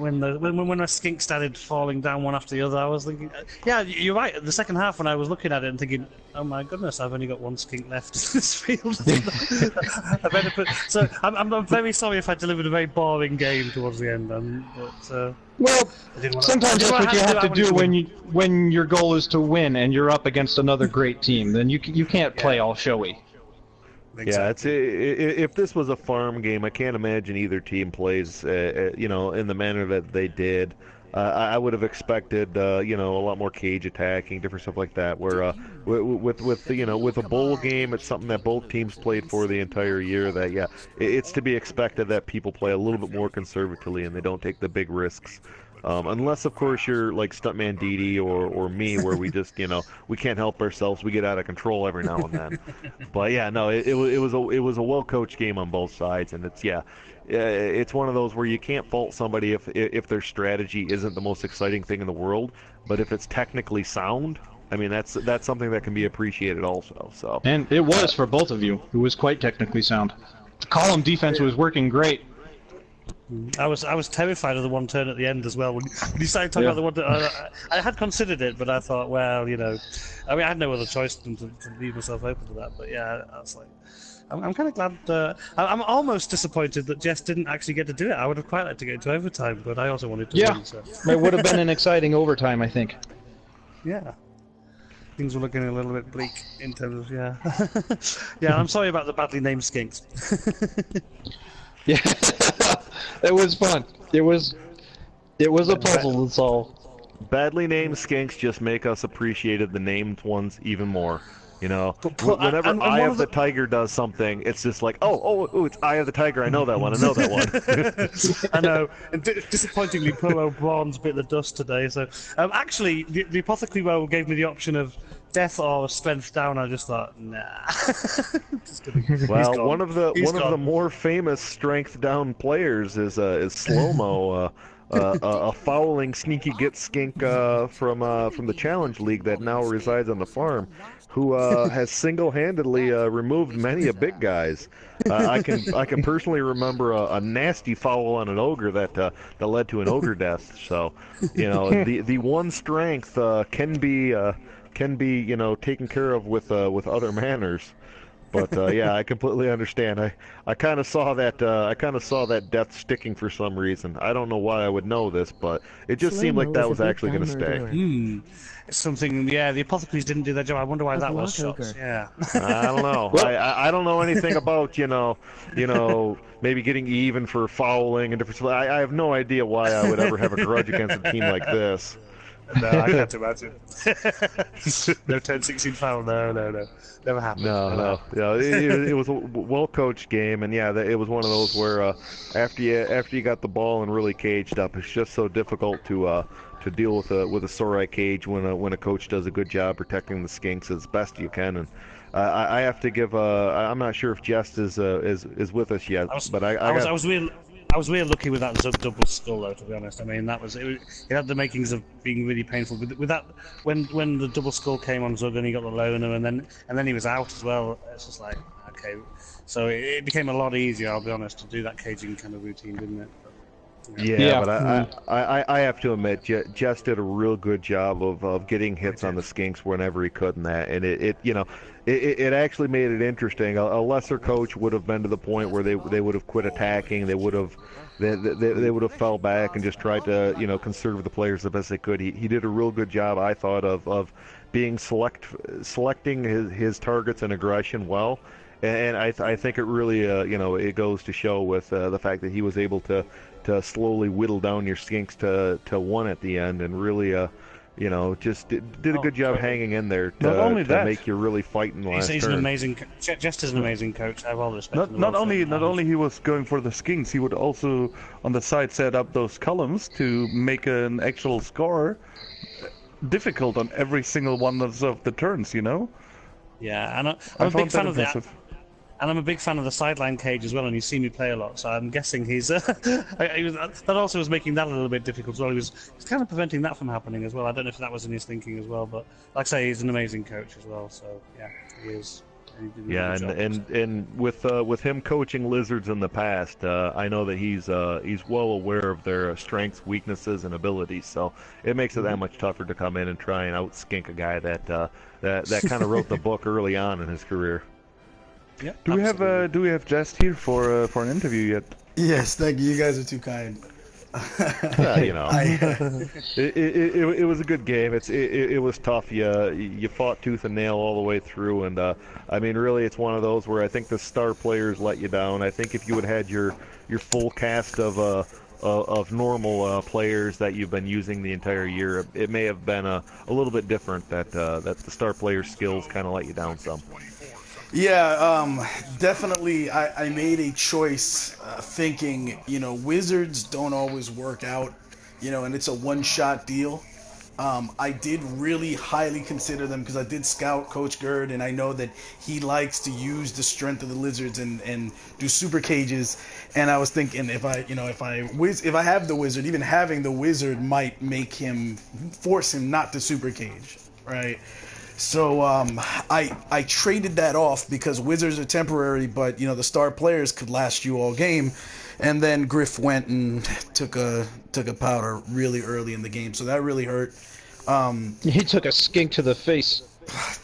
when my skink started falling down one after the other, I was thinking, yeah, you're right. The second half, when I was looking at it and thinking, oh my goodness, I've only got one skink left in this field. I better put. So I'm very sorry if I delivered a very boring game towards the end. But Well, sometimes that's what you have to do when your goal is to win and you're up against another great team. Then you can't play all showy. Exactly. Yeah, if this was a farm game, I can't imagine either team plays, in the manner that they did. I would have expected, a lot more cage attacking, different stuff like that. Where with a bowl game, it's something that both teams played for the entire year. That it's to be expected that people play a little bit more conservatively and they don't take the big risks. Unless, of course, you're like Stuntman Didi or me, where we just, we can't help ourselves. We get out of control every now and then. But yeah, no, it was a well-coached game on both sides, and it's one of those where you can't fault somebody if their strategy isn't the most exciting thing in the world, but if it's technically sound, I mean that's something that can be appreciated also. So. And it was for both of you. It was quite technically sound. The column defense was working great. I was terrified of the one turn at the end as well. When you started talking about the one turn, I had considered it, but I thought, well, I had no other choice than to leave myself open to that. But yeah, I was like, I'm kind of glad. I'm almost disappointed that Jess didn't actually get to do it. I would have quite liked to get into overtime, but I also wanted to win. So. It would have been an exciting overtime, I think. Yeah. Things were looking a little bit bleak in terms of, yeah, I'm sorry about the badly named skinks. Yeah, it was fun. It was a puzzle to solve. Badly named skinks just make us appreciate the named ones even more. Whenever Eye of the Tiger does something, it's just like, oh, it's Eye of the Tiger. I know that one. I know. And disappointingly, Polo Bronze bit the dust today. So, actually, the apothecary role gave me the option of death or strength down. I just thought, nah. Well, one of the more famous strength down players is Slow-Mo. A fouling sneaky get skink from the Challenge League that now resides on the farm, who has single-handedly removed many a big guys. I can personally remember a nasty foul on an ogre that led to an ogre death. So, the one strength can be taken care of with other manners. But yeah, I completely understand. I kind of saw that death sticking for some reason. I don't know why I would know this, but it just seemed like that was actually going to stay. It's something. Yeah, the apothecaries didn't do their job. I wonder why that was. Shots. Yeah. I don't know. I don't know anything about maybe getting even for fouling and different stuff. I have no idea why I would ever have a grudge against a team like this. No, I can't imagine. No 10-16 foul. No. Never happened. No. Yeah, it was a well-coached game, and yeah, it was one of those where after you got the ball and really caged up, it's just so difficult to deal with a Sorai cage when a coach does a good job protecting the skinks as best you can. And I have to give. I'm not sure if Jest is with us yet, I was really lucky with that Zug double skull, though. To be honest, I mean it had the makings of being really painful. With that, when the double skull came on Zug and he got the loner, and then he was out as well. It's just like, okay, so it became a lot easier. I'll be honest, to do that caging kind of routine, didn't it? Yeah, but I have to admit, Jest did a real good job of getting hits on the skinks whenever he could, and it actually made it interesting. A lesser coach would have been to the point where they would have quit attacking. They would have fell back and just tried to conserve the players the best they could. He did a real good job, I thought, of being selecting his targets and aggression well. And I think it really, it goes to show with the fact that he was able to slowly whittle down your skinks to one at the end, and really, just did a good job hanging in there to make you really fight in the last he's turn. an amazing. Just as an amazing coach. I have all the respect. Not only he was going for the skinks, he would also on the side set up those columns to make an actual score difficult on every single one of the turns. Yeah, and I'm a big fan of that. And I'm a big fan of the sideline cage as well, and you see me play a lot, so I'm guessing that also was making that a little bit difficult as well. He was kind of preventing that from happening as well. I don't know if that was in his thinking as well, but like I say, he's an amazing coach as well, so yeah, he is. Yeah, and with him coaching Lizards in the past, I know that he's well aware of their strengths, weaknesses, and abilities. So it makes it that much tougher to come in and try and outskink a guy that kind of wrote the book early on in his career. Yeah, do we have Jest here for an interview yet? Yes, thank you. You guys are too kind. It was a good game. It was tough. You fought tooth and nail all the way through, and I mean, really, it's one of those where I think the star players let you down. I think if you would have had your full cast of normal players that you've been using the entire year, it may have been a little bit different. That the star player skills kind of let you down some. Yeah, definitely. I made a choice thinking, Wizards don't always work out, and it's a one-shot deal. I did really highly consider them because I did scout Coach Gerd, and I know that he likes to use the strength of the Lizards and do super cages. And I was thinking if I have the Wizard, even having the Wizard might force him not to super cage, right? So I traded that off because Wizards are temporary, but the star players could last you all game. And then Griff went and took a powder really early in the game, so that really hurt. He took a skink to the face.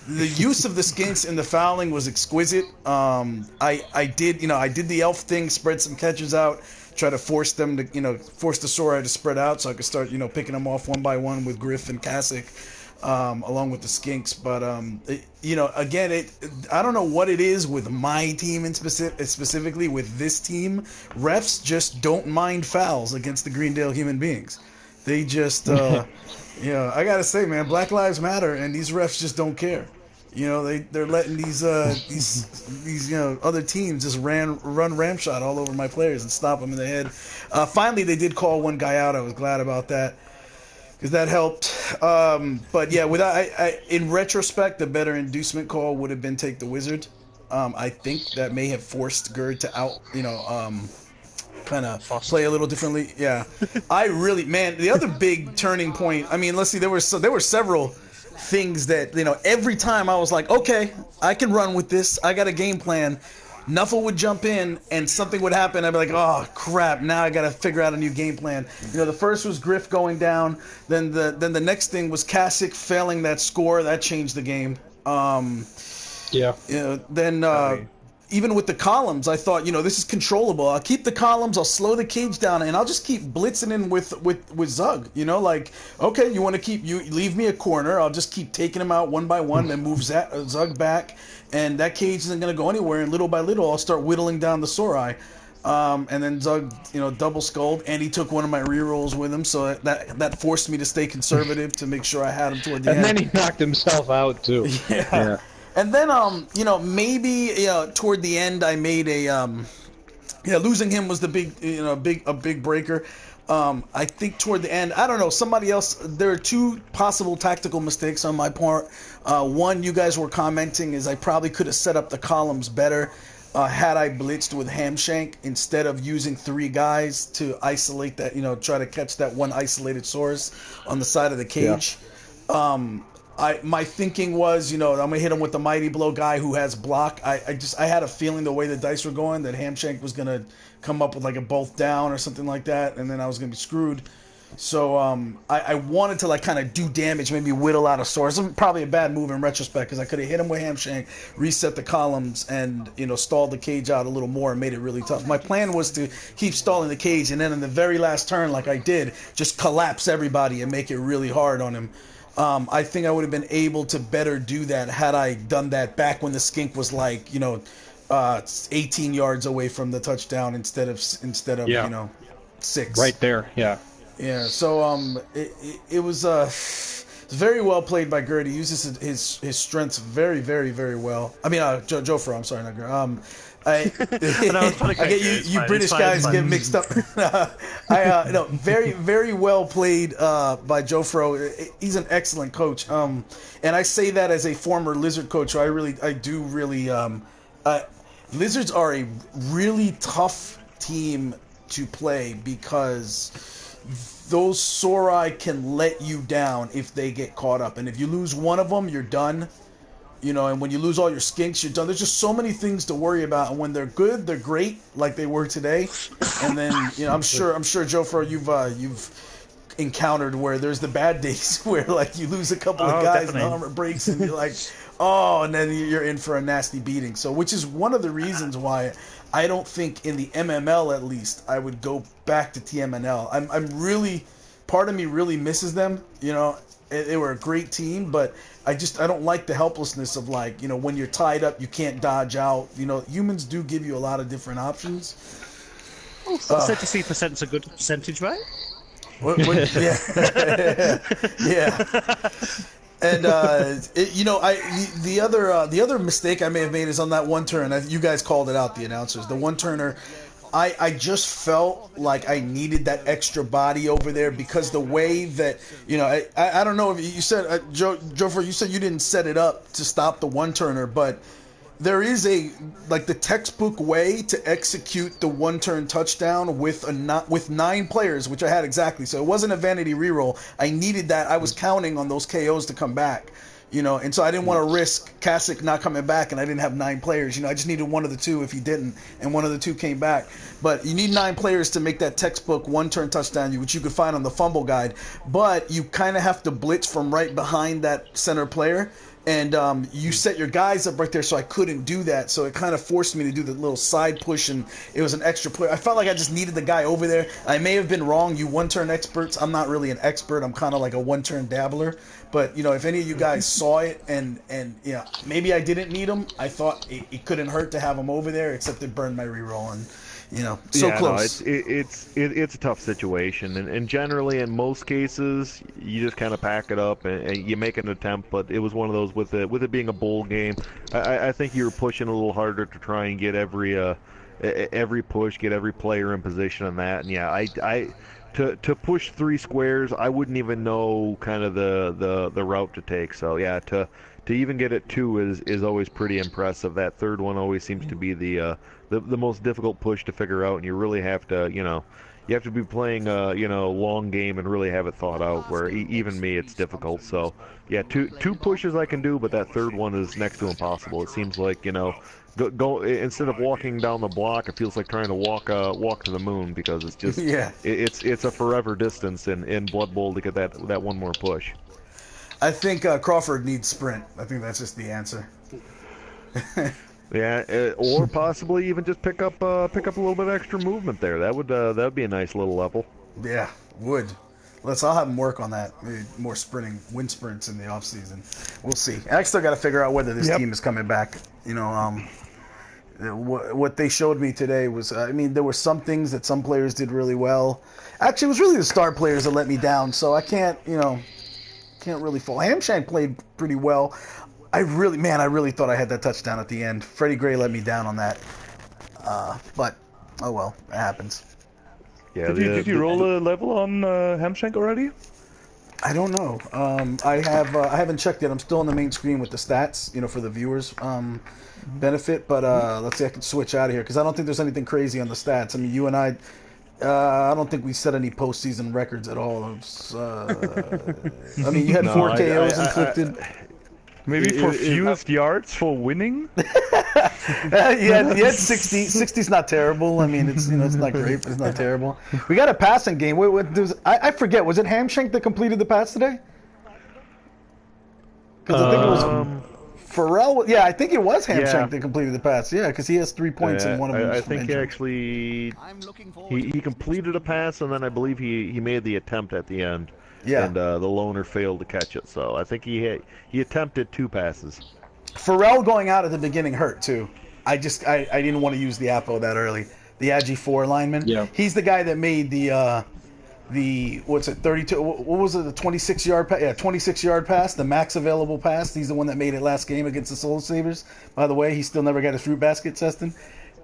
The use of the skinks in the fouling was exquisite. I did the elf thing, spread some catchers out, try to force them to force the Sora to spread out so I could start picking them off one by one with Griff and Kasich. Along with the skinks, but again, I don't know what it is with my team specifically with this team. Refs just don't mind fouls against the Greendale human beings. They just, I gotta say, man, Black Lives Matter, and these refs just don't care. They're letting these other teams just run ramshot all over my players and stop them in the head. Finally, they did call one guy out. I was glad about that, because that helped. But yeah, in retrospect, the better inducement call would have been take the Wizard. I think that may have forced Gerd to kind of play a little differently. Yeah, the other big turning point. I mean, let's see, there were several things that every time I was like, okay, I can run with this. I got a game plan. Nuffle would jump in and something would happen. I'd be like, oh crap, now I gotta figure out a new game plan. The first was Griff going down, then the next thing was Kasich failing that score. That changed the game. Then even with the columns, I thought, this is controllable. I'll keep the columns, I'll slow the cage down, and I'll just keep blitzing in with Zug. Okay, you want to leave me a corner, I'll just keep taking him out one by one, then move Zug back, and that cage isn't going to go anywhere, and little by little, I'll start whittling down the Sorai. And then Zug, double skulled, and he took one of my rerolls with him, so that forced me to stay conservative to make sure I had him toward the end. And then he knocked himself out, too. Yeah. And then, maybe toward the end, I made losing him was the big breaker. I think toward the end, I don't know, somebody else. There are two possible tactical mistakes on my part. One, you guys were commenting, is I probably could have set up the columns better had I blitzed with Hamshank instead of using three guys to isolate that. Try to catch that one isolated source on the side of the cage. Yeah. My thinking was, I'm gonna hit him with the mighty blow guy who has block. I had a feeling the way the dice were going that Hamshank was gonna come up with like a both down or something like that, and then I was gonna be screwed. So I wanted to kind of do damage, maybe whittle out a source. Probably a bad move in retrospect because I could have hit him with Hamshank, reset the columns, and stall the cage out a little more and made it really tough. My plan was to keep stalling the cage, and then in the very last turn, like I did, just collapse everybody and make it really hard on him. I think I would have been able to better do that had I done that back when the skink was 18 yards away from the touchdown instead of Yeah. 6. Right there, yeah. Yeah. So it was very well played by Gurdy. He uses his strengths very, very, very well. I mean, Joe I'm sorry, not Gurdy. I get you British guys get mixed up. No, very, very well played by Joe Fro. He's an excellent coach. And I say that as a former Lizard coach. So I do really. Lizards are a really tough team to play because those Sorai can let you down if they get caught up, and if you lose one of them, you're done. And when you lose all your skinks, you're done. There's just so many things to worry about, and when they're good, they're great, like they were today. And then, I'm sure, Joe Fro, you've encountered where there's the bad days where like you lose a couple of guys definitely. and the armor breaks, and you're like, oh, and then you're in for a nasty beating. So, which is one of the reasons why I don't think in the MML at least I would go back to TMNL. I'm really, part of me really misses them. They were a great team, but I don't like the helplessness of like, when you're tied up, you can't dodge out. Humans do give you a lot of different options. 33%'s a good percentage, right? Yeah. Yeah. And the other mistake I may have made is on that one turn. You guys called it out, the announcers. The one turner, I just felt like I needed that extra body over there because the way that I don't know if you said Joe, you said you didn't set it up to stop the one turner, but there is the textbook way to execute the one-turn touchdown with 9 players, which I had exactly. So it wasn't a vanity reroll. I needed that. I was counting on those KOs to come back, and so I didn't want to risk Kasich not coming back, and I didn't have 9 players. I just needed one of the two if he didn't, and one of the two came back. But you need 9 players to make that textbook one-turn touchdown, which you could find on the fumble guide. But you kind of have to blitz from right behind that center player. And you set your guys up right there, so I couldn't do that. So it kind of forced me to do the little side push, and it was an extra play. I felt like I just needed the guy over there. I may have been wrong. You one-turn experts, I'm not really an expert. I'm kind of like a one-turn dabbler. But, if any of you guys saw it, and maybe I didn't need him, I thought it couldn't hurt to have him over there, except it burned my reroll. And close. No, it's a tough situation, and generally in most cases you just kind of pack it up and you make an attempt. But it was one of those with it being a bowl game. I think you were pushing a little harder to try and get every push, get every player in position on that. And to push 3 squares, I wouldn't even know kind of the route to take. So to even get it 2 is always pretty impressive. That third one always seems to be the most difficult push to figure out, and you really have to, you have to be playing a long game and really have it thought out. Where even me, it's difficult. So two pushes I can do, but that third one is next to impossible. It seems like go instead of walking down the block, it feels like trying to walk to the moon, because it's just it's a forever distance in Blood Bowl to get that one more push. I think Crawford needs sprint. I think that's just the answer. Yeah, or possibly even just pick up a little bit of extra movement there. That would be a nice little level. Yeah, would. I'll have him work on that. Maybe more wind sprints in the off season. We'll see. I still got to figure out whether this team is coming back. What they showed me today was, there were some things that some players did really well. Actually, it was really the star players that let me down. So I can't really fall. Hamshank played pretty well. I really thought I had that touchdown at the end. Freddie Gray let me down on that. But, oh well, it happens. Yeah, did you roll a level on Hamshank already? I don't know. I haven't checked yet. I'm still on the main screen with the stats, for the viewers' benefit. But let's see, I can switch out of here because I don't think there's anything crazy on the stats. I mean, you and I don't think we set any postseason records at all. You had 4 KOs inflicted. Maybe for fewest yards for winning? You had 60. 60's not terrible. It's it's not great, but it's not terrible. We got a passing game. I forget. Was it Hamshank that completed the pass today? Because I think it was Pharrell. Yeah, I think it was Hamshank that completed the pass. Yeah, because he has 3 points in one of them. I think he completed a pass, and then I believe he made the attempt at the end. Yeah. And the loner failed to catch it, so I think he attempted 2 passes. Pharrell going out at the beginning hurt too. I didn't want to use the Apo that early. The Agi 4 lineman. Yeah. He's the guy that made the what's it, 32, what was it, the 26-yard pass? Yeah, 26-yard pass, the max available pass. He's the one that made it last game against the Soul Savers. By the way, he still never got his fruit basket, Sestonn.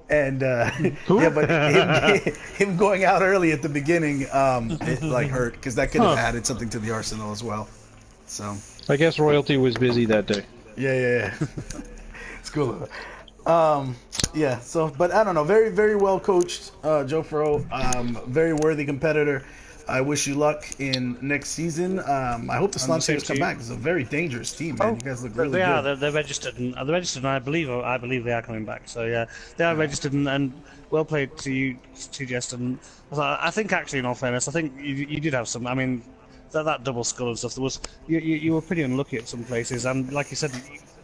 And yeah, but him going out early at the beginning, it like hurt because that could have added something to the arsenal as well. So I guess royalty was busy that day. yeah. It's cool. Yeah. So, but I don't know. Very, very well coached, Joe Furrow. Very worthy competitor. I wish you luck in next season. I hope the Slaan Seers come back. It's a very dangerous team, man. You guys look really good. They're registered, and I believe they are coming back. So yeah, they are registered, and well played to you, to Jest. And I think actually, in all fairness, I think you did have some. I mean, that double skull and stuff. There was you were pretty unlucky at some places, and like you said,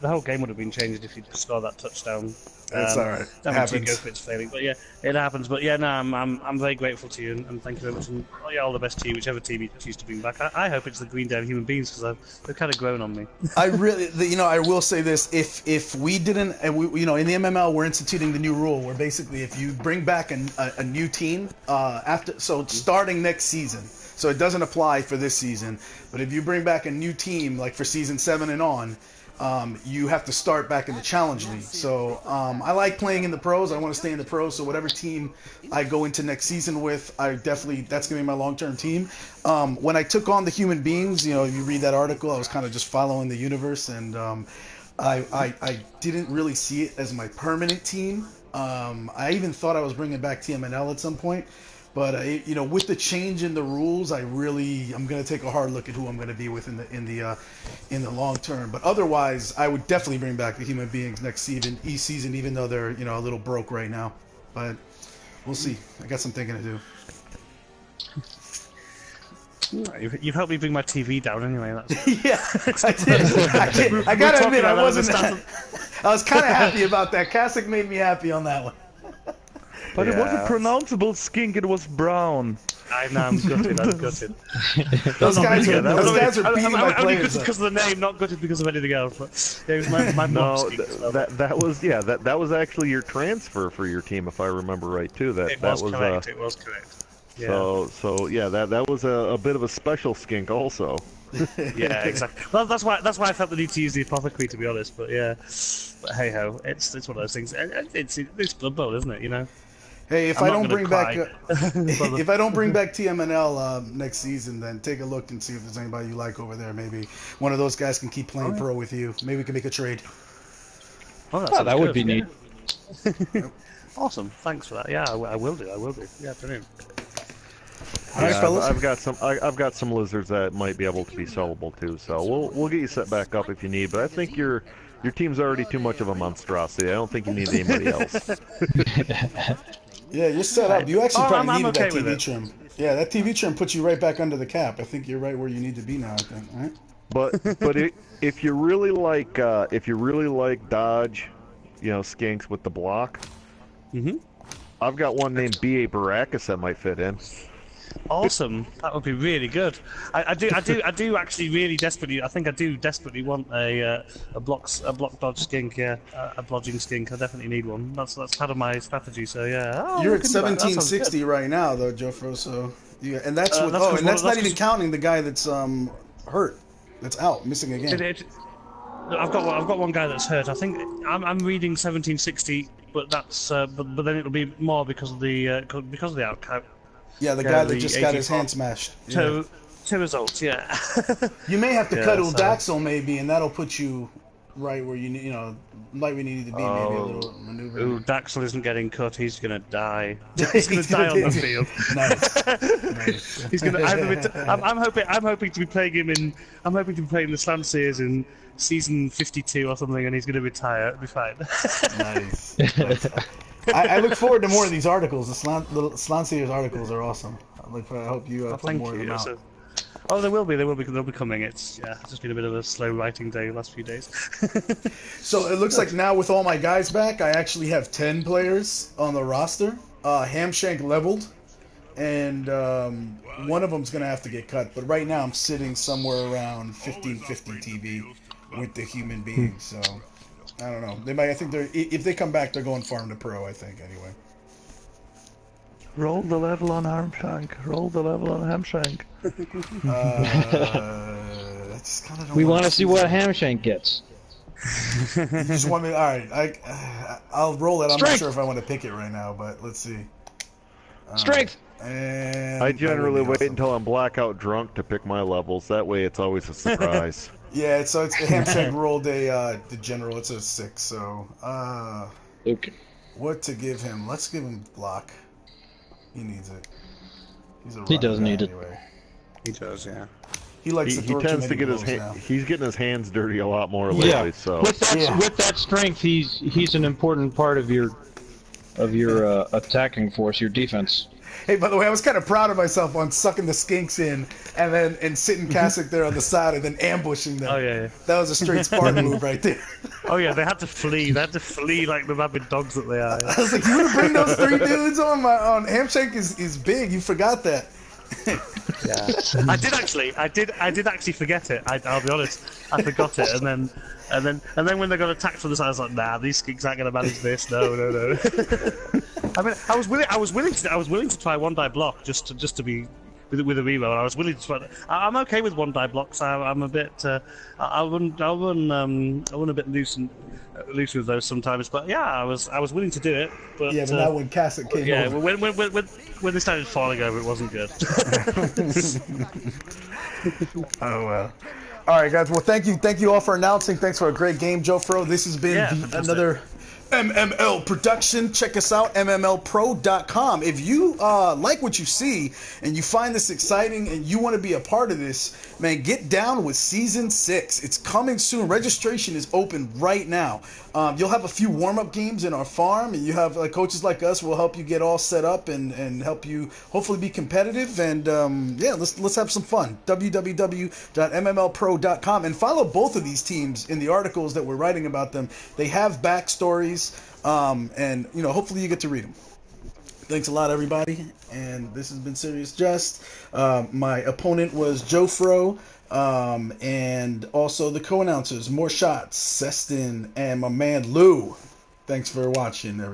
the whole game would have been changed if you'd scored that touchdown. That's all right. It happens. It's failing, but yeah, it happens. But yeah, no, I'm very grateful to you, and thank you very much. And all the best to you, whichever team you choose to bring back. I hope it's the Greendale Human Beings because they've kind of grown on me. I really, I will say this: if we didn't, and we, in the MML, we're instituting the new rule where basically if you bring back a new team starting next season. So it doesn't apply for this season, but if you bring back a new team, like for season 7 and on, you have to start back in the Challenge League. So I like playing in the pros. I want to stay in the pros. So whatever team I go into next season with, that's going to be my long-term team. When I took on the Human Beings, you read that article, I was kind of just following the universe, and I didn't really see it as my permanent team. I even thought I was bringing back TMNL at some point. But with the change in the rules, I'm going to take a hard look at who I'm going to be with in the long term. But otherwise, I would definitely bring back the Human Beings next season, even though they're a little broke right now. But we'll see. I got some thinking to do. You've helped me bring my TV down anyway. Yeah, I did. I gotta admit, I wasn't. I was kind of happy about that. Kasich made me happy on that one. But it wasn't pronounceable skink, it was brown. I'm gutted. Those guys are beating my players because of the name, not gutted because of anything else. But yeah, it was my no, that was actually your transfer for your team, if I remember right too. It was correct. Yeah. So yeah, that was a bit of a special skink also. Yeah, exactly. Well, that's why I felt the need to use the apothecary, to be honest. But yeah, hey ho, it's one of those things. It's Blood Bowl, isn't it? Hey, if I don't bring back TMNL next season, then take a look and see if there's anybody you like over there. Maybe one of those guys can keep playing pro with you. Maybe we can make a trade. Oh, that would be neat. Awesome, thanks for that. Yeah, I will do. Yeah, brilliant. All right, fellas. I've got some lizards that might be able to be sellable too. So we'll get you set back up if you need. But I think your team's already too much of a monstrosity. I don't think you need anybody else. Yeah, you're set up. You actually probably needed that TV trim. Yeah, that TV trim puts you right back under the cap. I think you're right where you need to be now, I think, right? But if you really like Dodge, skinks with the block, I've got one named B.A. Baracus that might fit in. Awesome, that would be really good. I do actually really desperately. I think I do desperately want a block dodge skink. Yeah, a blodging skink. I definitely need one. That's part of my strategy. So yeah. You're at 1760 right now, though, Jofro. So yeah, and that's that's not even counting the guy that's hurt, that's out, missing a game. I've got one guy that's hurt. I think I'm reading 1760, but that's but then it'll be more because of the outcount. Yeah, the guy that just got his hand smashed. Two results, yeah. You may have to cut Uldaxel maybe, and that'll put you right where you right where you need to be. Maybe a little maneuver. Uldaxel isn't getting cut. He's gonna die. He's gonna die on the field. Nice. He's gonna. I'm hoping to be playing him in. I'm hoping to be playing the Slaan Seers in season 52 or something, and he's gonna retire. It'll be fine. Nice. I look forward to more of these articles. The Slaan Seers articles are awesome. I hope you put more of them out. Oh, they will be. They'll be coming. It's just been a bit of a slow writing day the last few days. So it looks like now with all my guys back, I actually have 10 players on the roster. Hamshank leveled, and one of them's gonna have to get cut. But right now I'm sitting somewhere around 1550 TV with the Human Beings. So I don't know. They might. I think they're. If they come back, they're going farm to pro. I think anyway. Roll the level on Armshank. Roll the level on Hamshank. I just kind of don't. We want to see what Hamshank gets. You just want me. All right. I'll roll it. I'm Strength. not sure if I want to pick it right now, but let's see. Strength. And I that generally would be wait awesome. until I'm blackout drunk to pick my levels. That way, it's always a surprise. Yeah, so it's Hamshank rolled the general. It's a 6. So Okay. what to give him? Let's give him block. He needs it. He does need it. anyway. He does, yeah. He likes to He throw tends too to many get his blows now. he's getting his hands dirty a lot more lately. Yeah. So With that strength, he's an important part of your attacking force, your defense. Hey, by the way, I was kind of proud of myself on sucking the skinks in and sitting Kasich there on the side and then ambushing them. Oh, yeah. That was a straight Spartan move right there. Oh, yeah, they had to flee. They had to flee like the rabid dogs that they are. Yeah. I was like, you want to bring those 3 dudes on? Hamshank is big. You forgot that. Yeah, I did actually forget it. I'll be honest, I forgot it, and then when they got attacked from the side, I was like, nah, these skinks aren't gonna manage this. No. I mean, I was willing to try 1-die block just to be with a reroll. I was willing to try. I'm okay with 1-die blocks. I'm a bit. I wouldn't a bit loose with those sometimes, but yeah, I was willing to do it. But Yeah, but not when Kasich came yeah, over. when they started falling over, it wasn't good. Oh, well. All right, guys. Well, thank you all for announcing. Thanks for a great game, Joe Fro. This has been Fantastic. another MML production. Check us out, mmlpro.com. If you like what you see and you find this exciting and you want to be a part of this, man, get down with Season 6. It's coming soon. Registration is open right now. You'll have a few warm-up games in our farm, and you have coaches like us will help you get all set up and help you hopefully be competitive. And yeah, let's have some fun. www.mmlpro.com, and follow both of these teams in the articles that we're writing about them. They have backstories, and hopefully you get to read them. Thanks a lot, everybody, and this has been Serious Jest. My opponent was Joe Fro. And also the co-announcers, More Shots, Sestonn, and my man Lou. Thanks for watching, everybody.